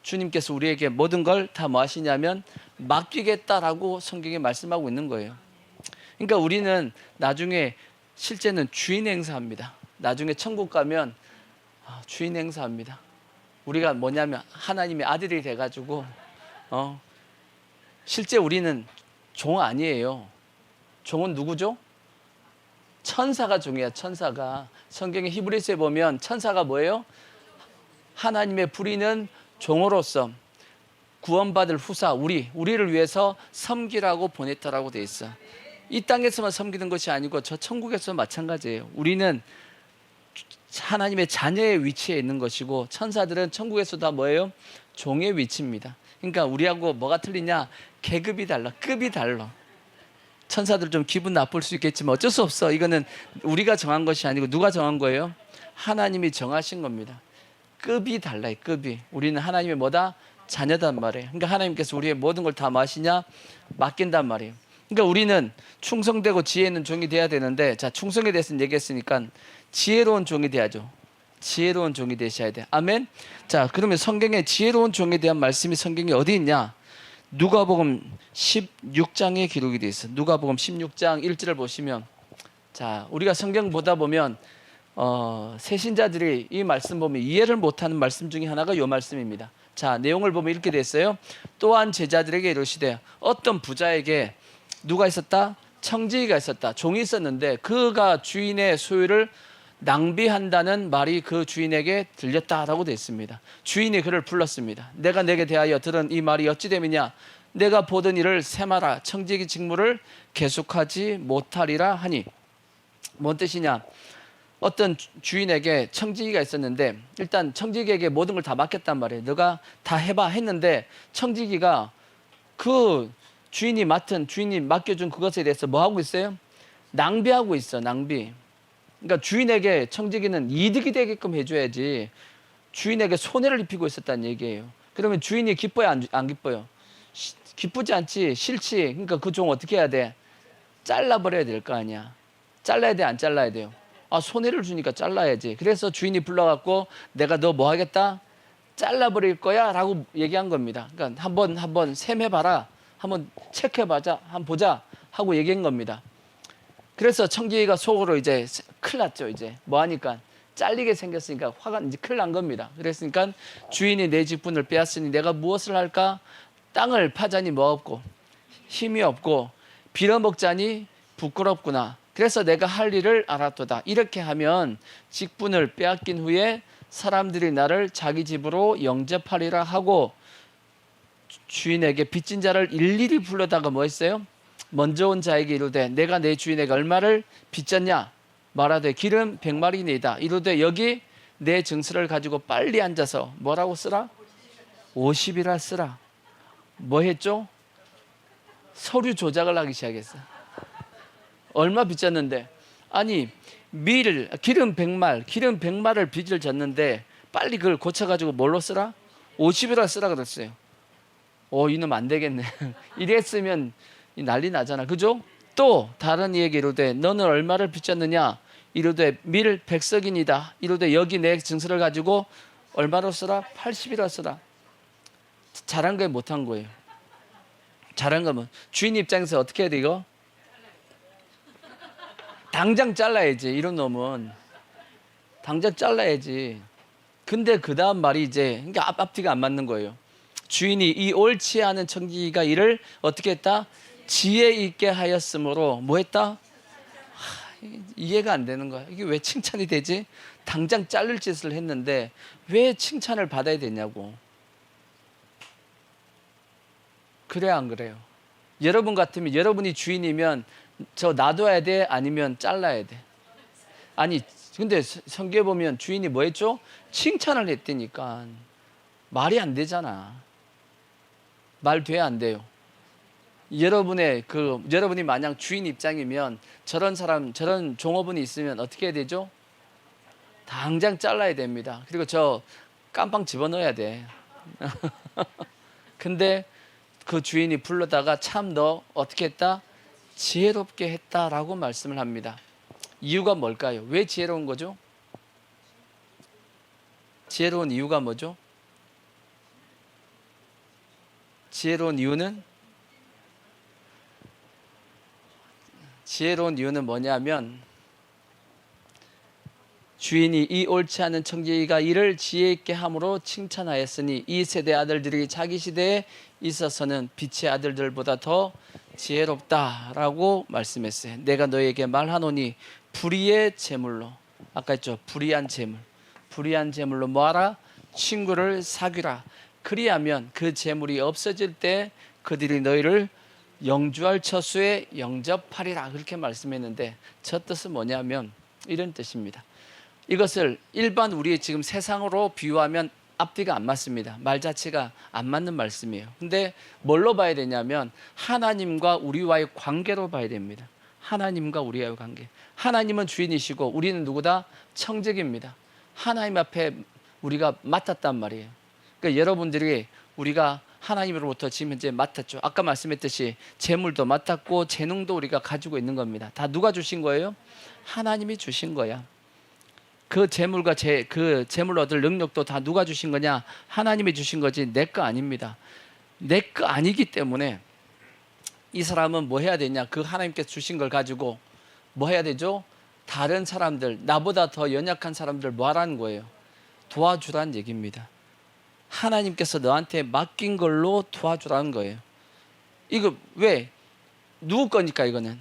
주님께서 우리에게 모든 걸 다 뭐 하시냐면 맡기겠다라고 성경에 말씀하고 있는 거예요. 그러니까 우리는 나중에 실제는 주인 행사합니다. 나중에 천국 가면 주인 행사합니다. 우리가 뭐냐면 하나님의 아들이 돼가지고 실제 우리는 종 아니에요. 종은 누구죠? 천사가 종이야. 천사가. 성경의 히브리서에 보면 천사가 뭐예요? 하나님의 부리는 종으로서 구원받을 후사 우리를 위해서 섬기라고 보냈다라고 돼 있어. 이 땅에서만 섬기는 것이 아니고 저 천국에서 마찬가지예요. 우리는 하나님의 자녀의 위치에 있는 것이고 천사들은 천국에서 다 뭐예요? 종의 위치입니다. 그러니까 우리하고 뭐가 틀리냐? 계급이 달라. 급이 달라. 천사들 좀 기분 나쁠 수 있겠지만 어쩔 수 없어. 이거는 우리가 정한 것이 아니고 누가 정한 거예요? 하나님이 정하신 겁니다. 급이 달라요. 급이. 우리는 하나님의 뭐다? 자녀단 말이에요. 그러니까 하나님께서 우리의 모든 걸 다 마시냐? 맡긴단 말이에요. 그러니까 우리는 충성되고 지혜 있는 종이 돼야 되는데, 자, 충성에 대해서 얘기했으니까 지혜로운 종이 돼야죠. 지혜로운 종이 되셔야 돼. 아멘. 자, 그러면 성경에 지혜로운 종에 대한 말씀이 성경에 어디 있냐? 누가복음 16장에 기록이 되어 있어. 누가복음 16장 1절을 보시면, 자, 우리가 성경 보다 보면 새신자들이 이 말씀 보면 이해를 못하는 말씀 중에 하나가 이 말씀입니다. 자, 내용을 보면 이렇게 됐어요. 또한 제자들에게 이르시되 어떤 부자에게 누가 있었다? 청지기가 있었다. 종이 있었는데 그가 주인의 소유를 낭비한다는 말이 그 주인에게 들렸다라고 되어 있습니다. 주인이 그를 불렀습니다. 내가 내게 대하여 들은 이 말이 어찌 됨이냐? 내가 보던 일을 세마라. 청지기 직무를 계속하지 못하리라 하니. 뭔 뜻이냐? 어떤 주인에게 청지기가 있었는데 일단 청지기에게 모든 걸 다 맡겼단 말이에요. 너가 다 해봐 했는데 청지기가 그 주인이 맡겨준 그것에 대해서 뭐 하고 있어요? 낭비하고 있어. 낭비. 그러니까 주인에게 청지기는 이득이 되게끔 해줘야지 주인에게 손해를 입히고 있었다는 얘기예요. 그러면 주인이 기뻐요? 안 기뻐요? 기쁘지 않지. 싫지. 그러니까 그 종 어떻게 해야 돼? 잘라버려야 될 거 아니야. 잘라야 돼? 안 잘라야 돼요? 손해를 주니까 잘라야지. 그래서 주인이 불러갖고 내가 너 뭐 하겠다? 잘라버릴 거야 라고 얘기한 겁니다. 그러니까 한번 셈해봐라. 한번 체크해보자. 한번 보자 하고 얘기한 겁니다. 그래서 청지기가 속으로 이제 큰일 났죠. 이제 뭐 하니까 잘리게 생겼으니까 화가 이제 큰일 난 겁니다. 그랬으니까 주인이 내 직분을 빼앗으니 내가 무엇을 할까? 땅을 파자니 뭐 없고 힘이 없고 빌어먹자니 부끄럽구나. 그래서 내가 할 일을 알았도다. 이렇게 하면 직분을 빼앗긴 후에 사람들이 나를 자기 집으로 영접하리라 하고 주인에게 빚진 자를 일일이 불러다가 뭐 했어요? 먼저 온 자에게 이르되 내가 내 주인에게 얼마를 빚졌냐? 말하되 기름 100마리니이다. 이르되 여기 내 증서를 가지고 빨리 앉아서 뭐라고 쓰라? 50이라 쓰라. 뭐 했죠? 서류 조작을 하기 시작했어. 얼마 빚졌는데? 아니 기름 100말을 빚을 졌는데 빨리 그걸 고쳐가지고 뭘로 쓰라? 50이라 쓰라 그랬어요. 이놈 안 되겠네. 이랬으면 난리 나잖아. 그죠? 또 다른 이에게 이르되 너는 얼마를 빚졌느냐? 이르되 밀 100석이니다. 이르되 여기 내 증서를 가지고 얼마로 쓰라? 80이라 쓰라. 잘한 거예요? 못한 거예요? 잘한 거면 주인 입장에서 어떻게 해야 돼 이거? 당장 잘라야지. 이런 놈은 당장 잘라야지. 근데 그 다음 말이 이제 그러니까 앞뒤가 안 맞는 거예요. 주인이 이 옳지 않은 청지기가 이를 어떻게 했다? 지혜 있게 하였으므로 뭐 했다? 이해가 안 되는 거야. 이게 왜 칭찬이 되지? 당장 자를 짓을 했는데 왜 칭찬을 받아야 되냐고. 그래야 안 그래요? 여러분 같으면, 여러분이 주인이면 저 놔둬야 돼? 아니면 잘라야 돼? 아니, 근데 성경에 보면 주인이 뭐 했죠? 칭찬을 했다니까. 말이 안 되잖아. 말 돼야 안 돼요? 여러분이 만약 주인 입장이면 저런 사람, 저런 종업원이 있으면 어떻게 해야 되죠? 당장 잘라야 됩니다. 그리고 저 깜빵 집어넣어야 돼. 근데 그 주인이 불러다가 참 너 어떻게 했다? 지혜롭게 했다라고 말씀을 합니다. 이유가 뭘까요? 왜 지혜로운 거죠? 지혜로운 이유가 뭐죠? 지혜로운 이유는 뭐냐면, 주인이 이 옳지 않은 청지기가 이를 지혜 있게 함으로 칭찬하였으니 이 세대 아들들이 자기 시대에 있어서는 빛의 아들들보다 더 지혜롭다라고 말씀했어요. 내가 너에게 말하노니 불의의 제물로, 아까 했죠, 불의한 제물로 뭐하라? 친구를 사귀라. 그리하면 그 제물이 없어질 때 그들이 너희를 영주할 처수에 영접하리라, 그렇게 말씀했는데, 저 뜻은 뭐냐면 이런 뜻입니다. 이것을 일반 우리의 지금 세상으로 비유하면 앞뒤가 안 맞습니다. 말 자체가 안 맞는 말씀이에요. 근데 뭘로 봐야 되냐면 하나님과 우리와의 관계로 봐야 됩니다. 하나님과 우리와의 관계. 하나님은 주인이시고 우리는 누구다? 청직입니다. 하나님 앞에 우리가 맡았단 말이에요. 그러니까 여러분들이, 우리가 하나님으로부터 지금 현재 맡았죠. 아까 말씀했듯이 재물도 맡았고 재능도 우리가 가지고 있는 겁니다. 다 누가 주신 거예요? 하나님이 주신 거야. 그 재물과 그 재물 얻을 능력도 다 누가 주신 거냐? 하나님이 주신 거지 내 거 아닙니다. 내 거 아니기 때문에 이 사람은 뭐 해야 되냐? 그 하나님께서 주신 걸 가지고 뭐 해야 되죠? 다른 사람들, 나보다 더 연약한 사람들 뭐 하라는 거예요? 도와주라는 얘기입니다. 하나님께서 너한테 맡긴 걸로 도와주라는 거예요. 이거 왜? 누구 거니까 이거는?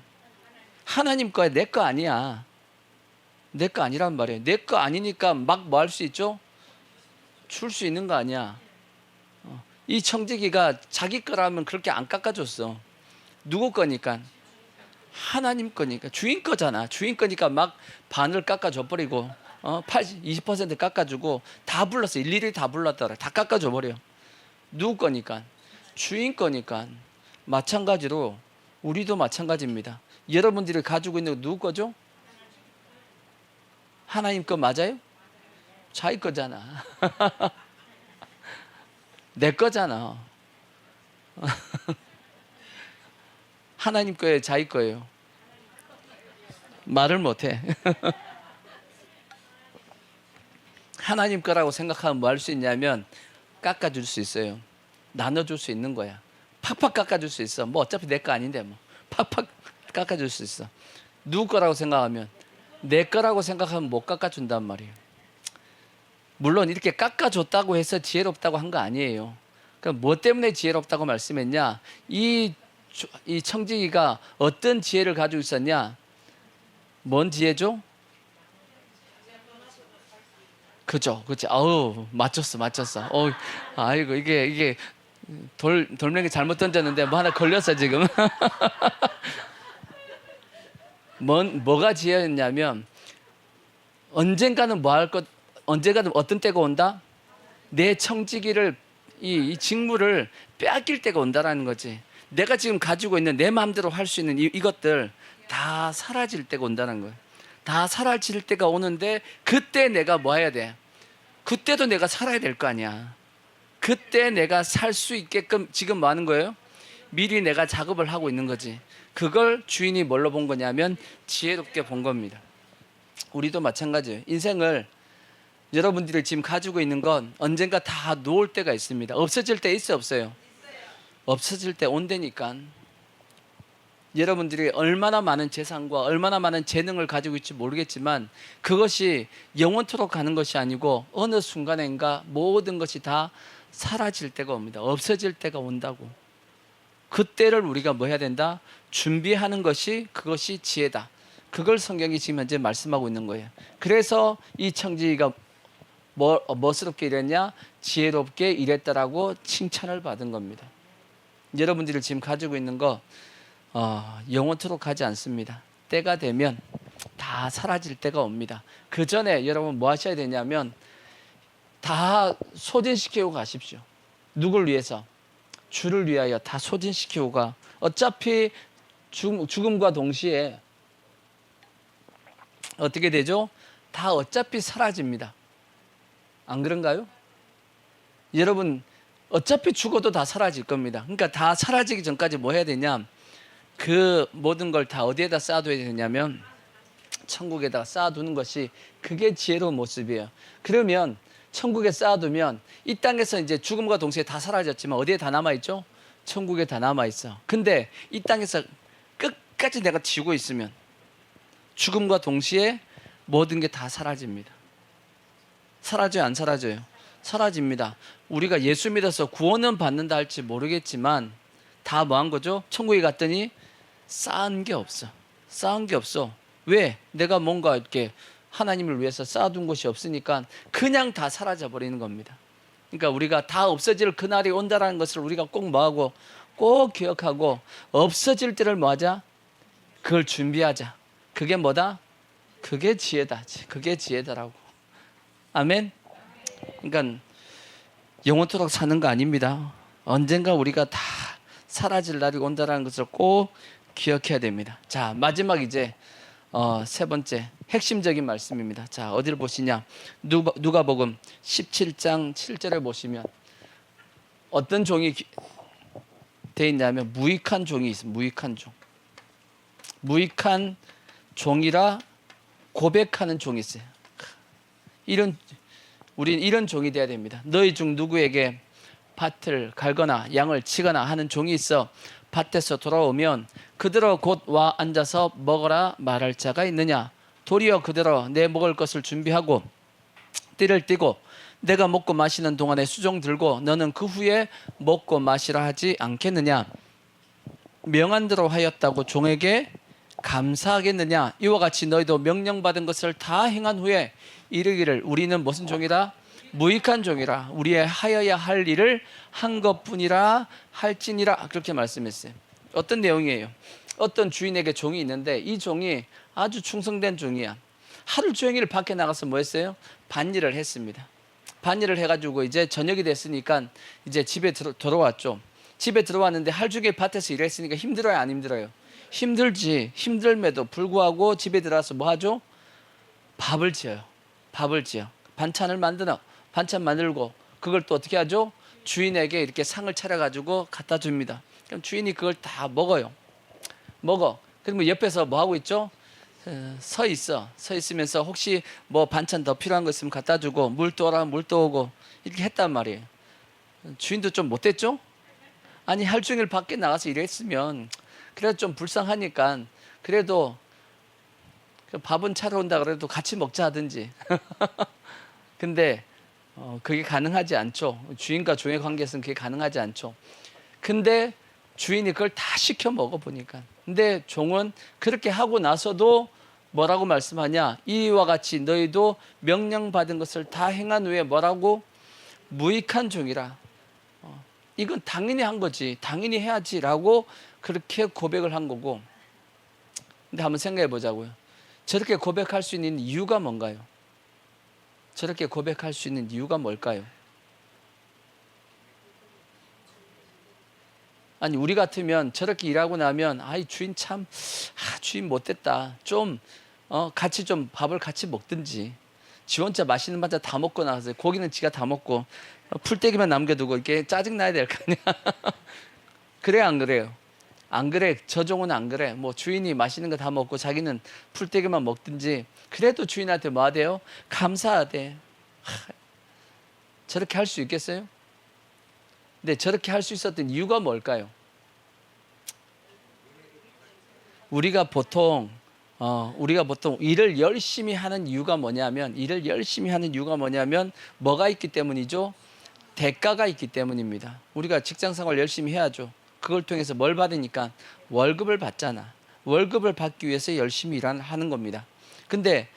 하나님 거야. 내 거 아니야. 내 거 아니란 말이에요. 내 거 아니니까 막 뭐 할 수 있죠? 줄 수 있는 거 아니야. 이 청지기가 자기 거라면 그렇게 안 깎아줬어. 누구 거니까? 하나님 거니까. 주인 거잖아. 주인 거니까 막 반을 깎아줘 버리고 20% 깎아주고 다 불렀어. 일일이 다 불렀더라. 다 깎아줘 버려. 누구 거니까? 주인 거니까. 마찬가지로 우리도 마찬가지입니다. 여러분들이 가지고 있는 거 누구 거죠? 하나님 거 맞아요? 자기 거잖아. 내 거잖아. 하나님 거예요, 자기 거예요? 말을 못해. 하나님 거라고 생각하면 뭐 할 수 있냐면 깎아줄 수 있어요. 나눠줄 수 있는 거야. 팍팍 깎아줄 수 있어. 뭐 어차피 내 거 아닌데 뭐 팍팍 깎아줄 수 있어. 누구 거라고 생각하면, 내 거라고 생각하면 못 깎아준단 말이에요. 물론 이렇게 깎아줬다고 해서 지혜롭다고 한 거 아니에요. 그러니까 뭐 때문에 지혜롭다고 말씀했냐? 이 청지기가 어떤 지혜를 가지고 있었냐? 뭔 지혜죠? 그죠, 그죠. 아우, 맞췄어. 아이고, 이게 돌멩이 잘못 던졌는데 뭐 하나 걸렸어 지금. 뭐가 지혜였냐면, 언젠가는 언젠가는 어떤 때가 온다? 내 청지기를, 이 직무를 빼앗길 때가 온다라는 거지. 내가 지금 가지고 있는 내 마음대로 할 수 있는 이것들 다 사라질 때가 온다는 거예요. 다 사라질 때가 오는데, 그때 내가 뭐 해야 돼? 그때도 내가 살아야 될 거 아니야. 그때 내가 살 수 있게끔 지금 뭐 하는 거예요? 미리 내가 작업을 하고 있는 거지. 그걸 주인이 뭘로 본 거냐면 지혜롭게 본 겁니다. 우리도 마찬가지예요. 인생을, 여러분들이 지금 가지고 있는 건 언젠가 다 놓을 때가 있습니다. 없어질 때 있어, 없어요? 없어질 때 온다니까. 여러분들이 얼마나 많은 재산과 얼마나 많은 재능을 가지고 있지 모르겠지만 그것이 영원토록 가는 것이 아니고 어느 순간인가 모든 것이 다 사라질 때가 옵니다. 없어질 때가 온다고. 그때를 우리가 뭐 해야 된다? 준비하는 것이, 그것이 지혜다. 그걸 성경이 지금 현재 말씀하고 있는 거예요. 그래서 이 청지기가 멋스럽게 일했냐? 지혜롭게 일했다라고 칭찬을 받은 겁니다. 여러분들이 지금 가지고 있는 거 영원토록 가지 않습니다. 때가 되면 다 사라질 때가 옵니다. 그 전에 여러분 뭐 하셔야 되냐면 다 소진시키고 가십시오. 누굴 위해서? 주를 위하여 다 소진시키고 가. 어차피 죽음과 동시에 어떻게 되죠? 다 어차피 사라집니다. 안 그런가요? 여러분 어차피 죽어도 다 사라질 겁니다. 그러니까 다 사라지기 전까지 뭐 해야 되냐? 그 모든 걸 다 어디에다 쌓아둬야 되냐면 천국에다가 쌓아두는 것이 그게 지혜로운 모습이에요. 그러면 천국에 쌓아두면 이 땅에서 이제 죽음과 동시에 다 사라졌지만 어디에 다 남아있죠? 천국에 다 남아있어. 근데 이 땅에서 끝까지 내가 지고 있으면 죽음과 동시에 모든 게 다 사라집니다. 사라져요, 안 사라져요? 사라집니다. 우리가 예수 믿어서 구원은 받는다 할지 모르겠지만 다 뭐 한 거죠? 천국에 갔더니 쌓은 게 없어. 쌓은 게 없어. 왜? 내가 뭔가 이렇게 하나님을 위해서 쌓아둔 것이 없으니까 그냥 다 사라져 버리는 겁니다. 그러니까 우리가 다 없어질 그날이 온다라는 것을 우리가 꼭 뭐하고 꼭 기억하고 없어질 때를 뭐하자? 그걸 준비하자. 그게 뭐다? 그게 지혜다. 그게 지혜다라고. 아멘. 그러니까 영원토록 사는 거 아닙니다. 언젠가 우리가 다 사라질 날이 온다라는 것을 꼭 기억해야 됩니다. 자, 마지막 이제 세 번째 핵심적인 말씀입니다. 자, 어디를 보시냐? 누가복음 17장 7절을 보시면 어떤 종이 돼 있냐면 무익한 종이 있습니다. 무익한 종. 무익한 종이라 고백하는 종이 있어요. 우리는 이런 종이 돼야 됩니다. 너희 중 누구에게 밭을 갈거나 양을 치거나 하는 종이 있어 밭에서 돌아오면 그대로 곧 와 앉아서 먹어라 말할 자가 있느냐? 도리어 그대로 내 먹을 것을 준비하고 띠를 띠고 내가 먹고 마시는 동안에 수종 들고 너는 그 후에 먹고 마시라 하지 않겠느냐? 명한 대로 하였다고 종에게 감사하겠느냐? 이와 같이 너희도 명령받은 것을 다 행한 후에 이르기를 우리는 무슨 종이라? 무익한 종이라. 우리의 하여야 할 일을 한 것뿐이라 할지니라. 그렇게 말씀했어요. 어떤 내용이에요? 어떤 주인에게 종이 있는데 이 종이 아주 충성된 종이야. 하루 종일 밖에 나가서 뭐 했어요? 밭일을 했습니다. 밭일을 해가지고 이제 저녁이 됐으니까 이제 집에 들어왔죠. 집에 들어왔는데 하루 종일 밭에서 일했으니까 힘들어요, 안 힘들어요? 힘들지. 힘들매도 불구하고 집에 들어와서 뭐 하죠? 밥을 지어요. 밥을 지어. 반찬을 만들고 그걸 또 어떻게 하죠? 주인에게 이렇게 상을 차려가지고 갖다 줍니다. 그럼 주인이 그걸 다 먹어요. 그러면 옆에서 뭐 하고 있죠? 서 있으면서 혹시 뭐 반찬 더 필요한 거 있으면 갖다 주고 물 떠오라 물 떠오고 이렇게 했단 말이에요. 주인도 좀 못됐죠? 아니 하루 종일 밖에 나가서 일했으면 그래도 좀 불쌍하니까 그래도 밥은 차려 온다 그래도 같이 먹자 하든지. 근데 그게 가능하지 않죠. 주인과 종의 관계에서는 그게 가능하지 않죠. 근데 주인이 그걸 다 시켜 먹어 보니까. 근데 종은 그렇게 하고 나서도 뭐라고 말씀하냐? 이와 같이 너희도 명령받은 것을 다 행한 후에 뭐라고? 무익한 종이라. 이건 당연히 한 거지. 당연히 해야지라고 그렇게 고백을 한 거고. 근데 한번 생각해 보자고요. 저렇게 고백할 수 있는 이유가 뭔가요? 저렇게 고백할 수 있는 이유가 뭘까요? 아니 우리 같으면 저렇게 일하고 나면 아이 주인 참 주인 못됐다. 좀 같이 좀 밥을 같이 먹든지. 지 혼자 맛있는 반찬 다 먹고 나서 고기는 지가 다 먹고 풀떼기만 남겨두고 이렇게 짜증 나야 될 거 아니야. 그래 안 그래요? 안 그래. 저 종은 안 그래. 뭐 주인이 맛있는 거 다 먹고 자기는 풀떼기만 먹든지. 그래도 주인한테 뭐 하대요? 감사하대. 저렇게 할 수 있겠어요? 근데 저렇게 할 수 있었던 이유가 뭘까요? 우리가 보통 일을 열심히 하는 이유가 뭐냐면 뭐가 있기 때문이죠? 대가가 있기 때문입니다. 우리가 직장생활 열심히 해야죠. 그걸 통해서 뭘 받으니까 월급을 받잖아. 월급을 받기 위해서 열심히 일하는 겁니다. 근데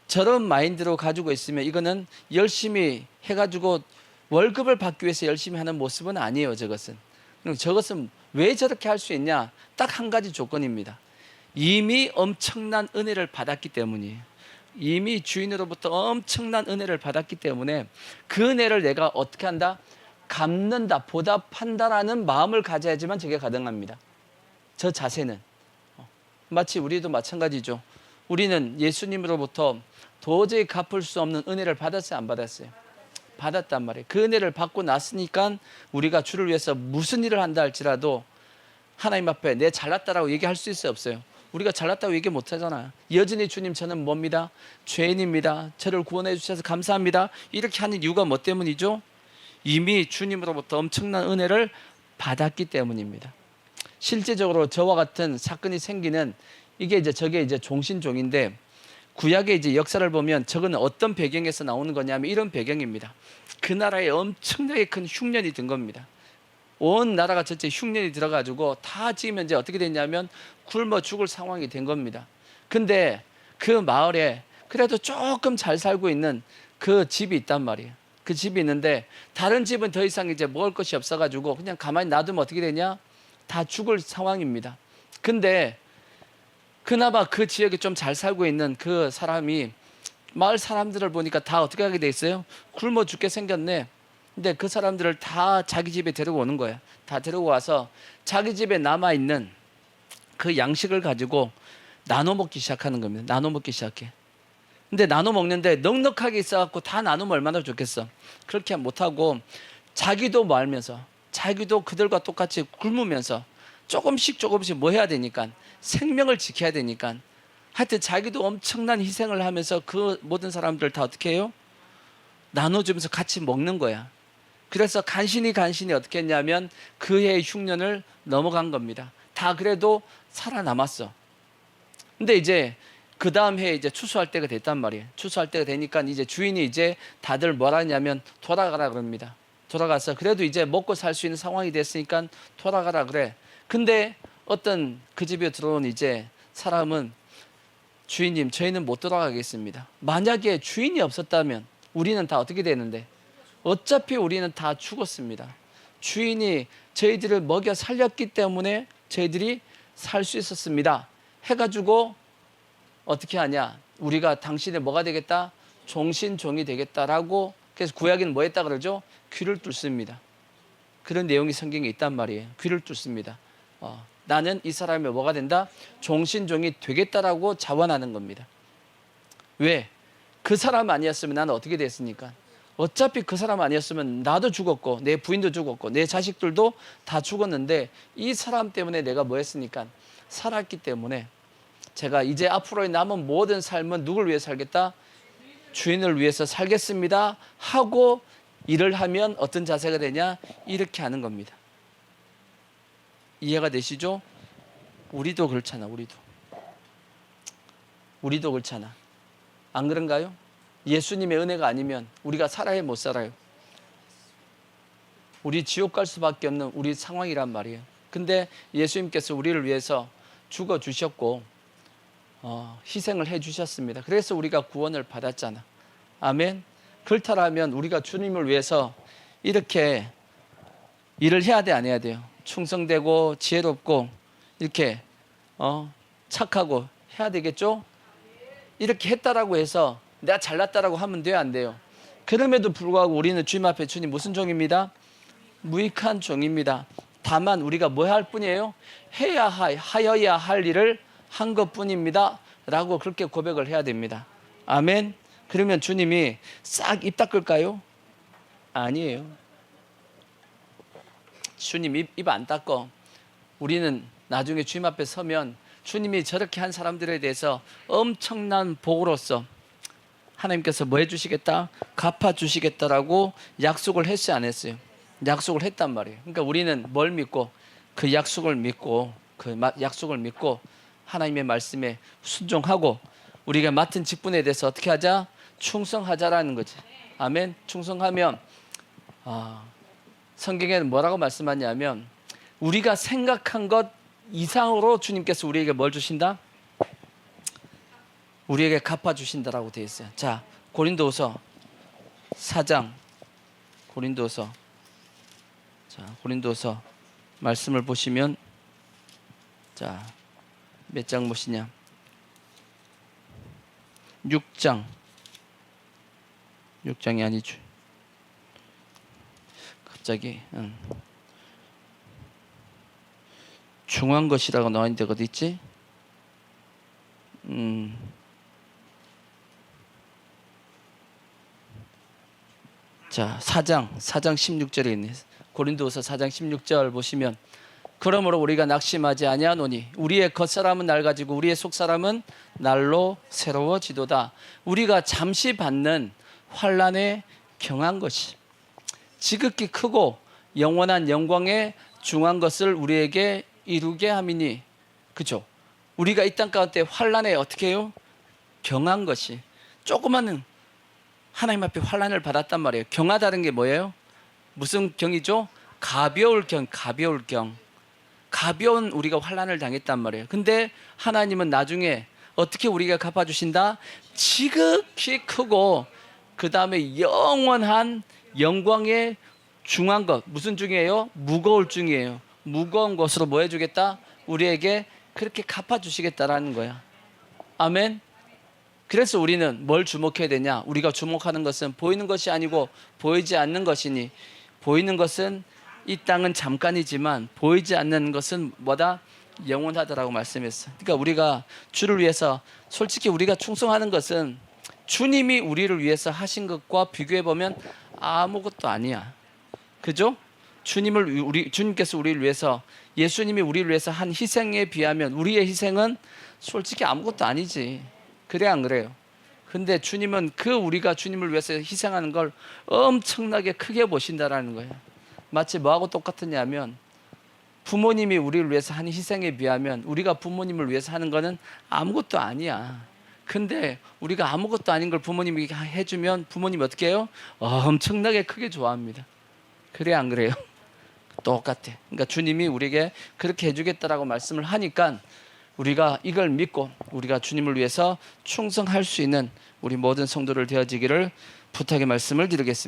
저런 마인드로 가지고 있으면 이거는 열심히 해가지고 월급을 받기 위해서 열심히 하는 모습은 아니에요. 저것은 그럼 저것은 왜 저렇게 할 수 있냐? 딱 한 가지 조건입니다. 이미 엄청난 은혜를 받았기 때문이에요. 이미 주인으로부터 엄청난 은혜를 받았기 때문에 그 은혜를 내가 어떻게 한다? 갚는다, 보답한다라는 마음을 가져야지만 저게 가능합니다. 저 자세는 마치 우리도 마찬가지죠. 우리는 예수님으로부터 도저히 갚을 수 없는 은혜를 받았어요, 안 받았어요? 받았단 말이에요. 그 은혜를 받고 났으니까 우리가 주를 위해서 무슨 일을 한다 할지라도 하나님 앞에 내 잘났다라고 얘기할 수 있어요, 없어요? 우리가 잘났다고 얘기 못 하잖아요. 여전히 주님 저는 뭡니다? 죄인입니다. 저를 구원해 주셔서 감사합니다. 이렇게 하는 이유가 뭐 때문이죠? 이미 주님으로부터 엄청난 은혜를 받았기 때문입니다. 실제적으로 저와 같은 사건이 생기는 저게 이제 종신종인데 구약의 이제 역사를 보면 저거는 어떤 배경에서 나오는 거냐면 이런 배경입니다. 그 나라에 엄청나게 큰 흉년이 든 겁니다. 온 나라가 전체 흉년이 들어가지고 다 지금 이제 어떻게 됐냐면 굶어 죽을 상황이 된 겁니다. 근데 그 마을에 그래도 조금 잘 살고 있는 그 집이 있단 말이에요. 그 집이 있는데 다른 집은 더 이상 이제 먹을 것이 없어가지고 그냥 가만히 놔두면 어떻게 되냐? 다 죽을 상황입니다. 근데 그나마 그 지역에 좀 잘 살고 있는 그 사람이 마을 사람들을 보니까 다 어떻게 하게 돼 있어요? 굶어 죽게 생겼네. 근데 그 사람들을 다 자기 집에 데리고 오는 거예요. 다 데리고 와서 자기 집에 남아있는 그 양식을 가지고 나눠 먹기 시작하는 겁니다. 나눠 먹기 시작해. 근데 나눠 먹는데 넉넉하게 있어갖고 다 나누면 얼마나 좋겠어. 그렇게 못하고 자기도 말면서 자기도 그들과 똑같이 굶으면서 조금씩 뭐 해야 되니까 생명을 지켜야 되니까 하여튼 자기도 엄청난 희생을 하면서 그 모든 사람들 다 어떻게 해요? 나눠주면서 같이 먹는 거야. 그래서 간신히 어떻게 했냐면 그 해의 흉년을 넘어간 겁니다. 다 그래도 살아남았어. 근데 이제 그 다음 해에 이제 추수할 때가 됐단 말이에요. 추수할 때가 되니까 이제 주인이 이제 다들 뭐라 하냐면 돌아가라 그럽니다. 돌아가서 그래도 이제 먹고 살 수 있는 상황이 됐으니까 돌아가라 그래. 근데 어떤 그 집에 들어온 이제 사람은 주인님 저희는 못 돌아가겠습니다. 만약에 주인이 없었다면 우리는 다 어떻게 되는데? 어차피 우리는 다 죽었습니다. 주인이 저희들을 먹여 살렸기 때문에 저희들이 살 수 있었습니다. 해가지고 어떻게 하냐? 우리가 당신의 뭐가 되겠다? 종신종이 되겠다라고. 그래서 구약에는 뭐 했다 그러죠? 귀를 뚫습니다. 그런 내용이 성경에 있단 말이에요. 귀를 뚫습니다. 나는 이 사람의 뭐가 된다? 종신종이 되겠다라고 자원하는 겁니다. 왜? 그 사람 아니었으면 나는 어떻게 됐습니까? 어차피 그 사람 아니었으면 나도 죽었고 내 부인도 죽었고 내 자식들도 다 죽었는데 이 사람 때문에 내가 뭐 했습니까? 살았기 때문에 제가 이제 앞으로의 남은 모든 삶은 누굴 위해 살겠다? 주인을 위해서 살겠습니다 하고 일을 하면 어떤 자세가 되냐? 이렇게 하는 겁니다. 이해가 되시죠? 우리도 그렇잖아. 우리도 그렇잖아. 안 그런가요? 예수님의 은혜가 아니면 우리가 살아야 못 살아요. 우리 지옥 갈 수밖에 없는 우리 상황이란 말이에요. 근데 예수님께서 우리를 위해서 죽어주셨고 희생을 해주셨습니다. 그래서 우리가 구원을 받았잖아. 아멘. 그렇다면 우리가 주님을 위해서 이렇게 일을 해야 돼, 안 해야 돼요? 충성되고 지혜롭고 이렇게 착하고 해야 되겠죠? 이렇게 했다라고 해서 내가 잘났다라고 하면 돼요, 안 돼요? 그럼에도 불구하고 우리는 주님 앞에 주님 무슨 종입니다? 무익한 종입니다. 다만 우리가 뭐 할 뿐이에요? 하여야 할 일을 한 것뿐입니다 라고 그렇게 고백을 해야 됩니다. 아멘. 그러면 주님이 싹 입 닦을까요? 아니에요. 주님 입 안 닦어. 우리는 나중에 주님 앞에 서면 주님이 저렇게 한 사람들에 대해서 엄청난 복으로서 하나님께서 뭐 해주시겠다? 갚아주시겠다라고 약속을 했어요, 안 했어요? 약속을 했단 말이에요. 그러니까 우리는 뭘 믿고? 그 약속을 믿고 하나님의 말씀에 순종하고 우리가 맡은 직분에 대해서 어떻게 하자? 충성하자라는 거지. 아멘. 충성하면 성경에는 뭐라고 말씀하냐면 우리가 생각한 것 이상으로 주님께서 우리에게 뭘 주신다? 우리에게 갚아주신다라고 되어 있어요. 자, 고린도후서 4장 고린도후서 말씀을 보시면 자, 몇 장 보시냐? 6장이 아니죠. 갑자기 중요한 것이라고 나와 있는데 어디 있지? 자, 4장 16절에 있네. 고린도후서 4장 16절 보시면 그러므로 우리가 낙심하지 아니하노니 우리의 겉사람은 낡아지고 우리의 속사람은 날로 새로워지도다. 우리가 잠시 받는 환난에 경한 것이 지극히 크고 영원한 영광에 중한 것을 우리에게 이루게 함이니. 그죠? 우리가 이 땅 가운데 환난에 어떻게 해요? 경한 것이 조그마한 하나님 앞에 환난을 받았단 말이에요. 경하다는 게 뭐예요? 무슨 경이죠? 가벼울 경, 가벼울 경. 가벼운 우리가 환난을 당했단 말이에요. 근데 하나님은 나중에 어떻게 우리가 갚아주신다? 지극히 크고 그 다음에 영원한 영광에 중한 것. 무슨 중이에요? 무거울 중이에요. 무거운 것으로 뭐 해주겠다? 우리에게 그렇게 갚아주시겠다라는 거야. 아멘. 그래서 우리는 뭘 주목해야 되냐? 우리가 주목하는 것은 보이는 것이 아니고 보이지 않는 것이니, 보이는 것은 이 땅은 잠깐이지만 보이지 않는 것은 뭐다? 영원하다라고 말씀했어. 그러니까 우리가 주를 위해서 솔직히 우리가 충성하는 것은 주님이 우리를 위해서 하신 것과 비교해 보면 아무것도 아니야. 그죠? 주님께서 우리를 위해서, 예수님이 우리를 위해서 한 희생에 비하면 우리의 희생은 솔직히 아무것도 아니지. 그래 안 그래요? 근데 주님은 우리가 주님을 위해서 희생하는 걸 엄청나게 크게 보신다라는 거예요. 마치 뭐하고 똑같으냐면 부모님이 우리를 위해서 한 희생에 비하면 우리가 부모님을 위해서 하는 거는 아무것도 아니야. 근데 우리가 아무것도 아닌 걸 부모님이 해주면 부모님이 어떻게 해요? 엄청나게 크게 좋아합니다. 그래 안 그래요? 똑같아. 그러니까 주님이 우리에게 그렇게 해주겠다라고 말씀을 하니까 우리가 이걸 믿고 우리가 주님을 위해서 충성할 수 있는 우리 모든 성도를 되어지기를 부탁의 말씀을 드리겠습니다.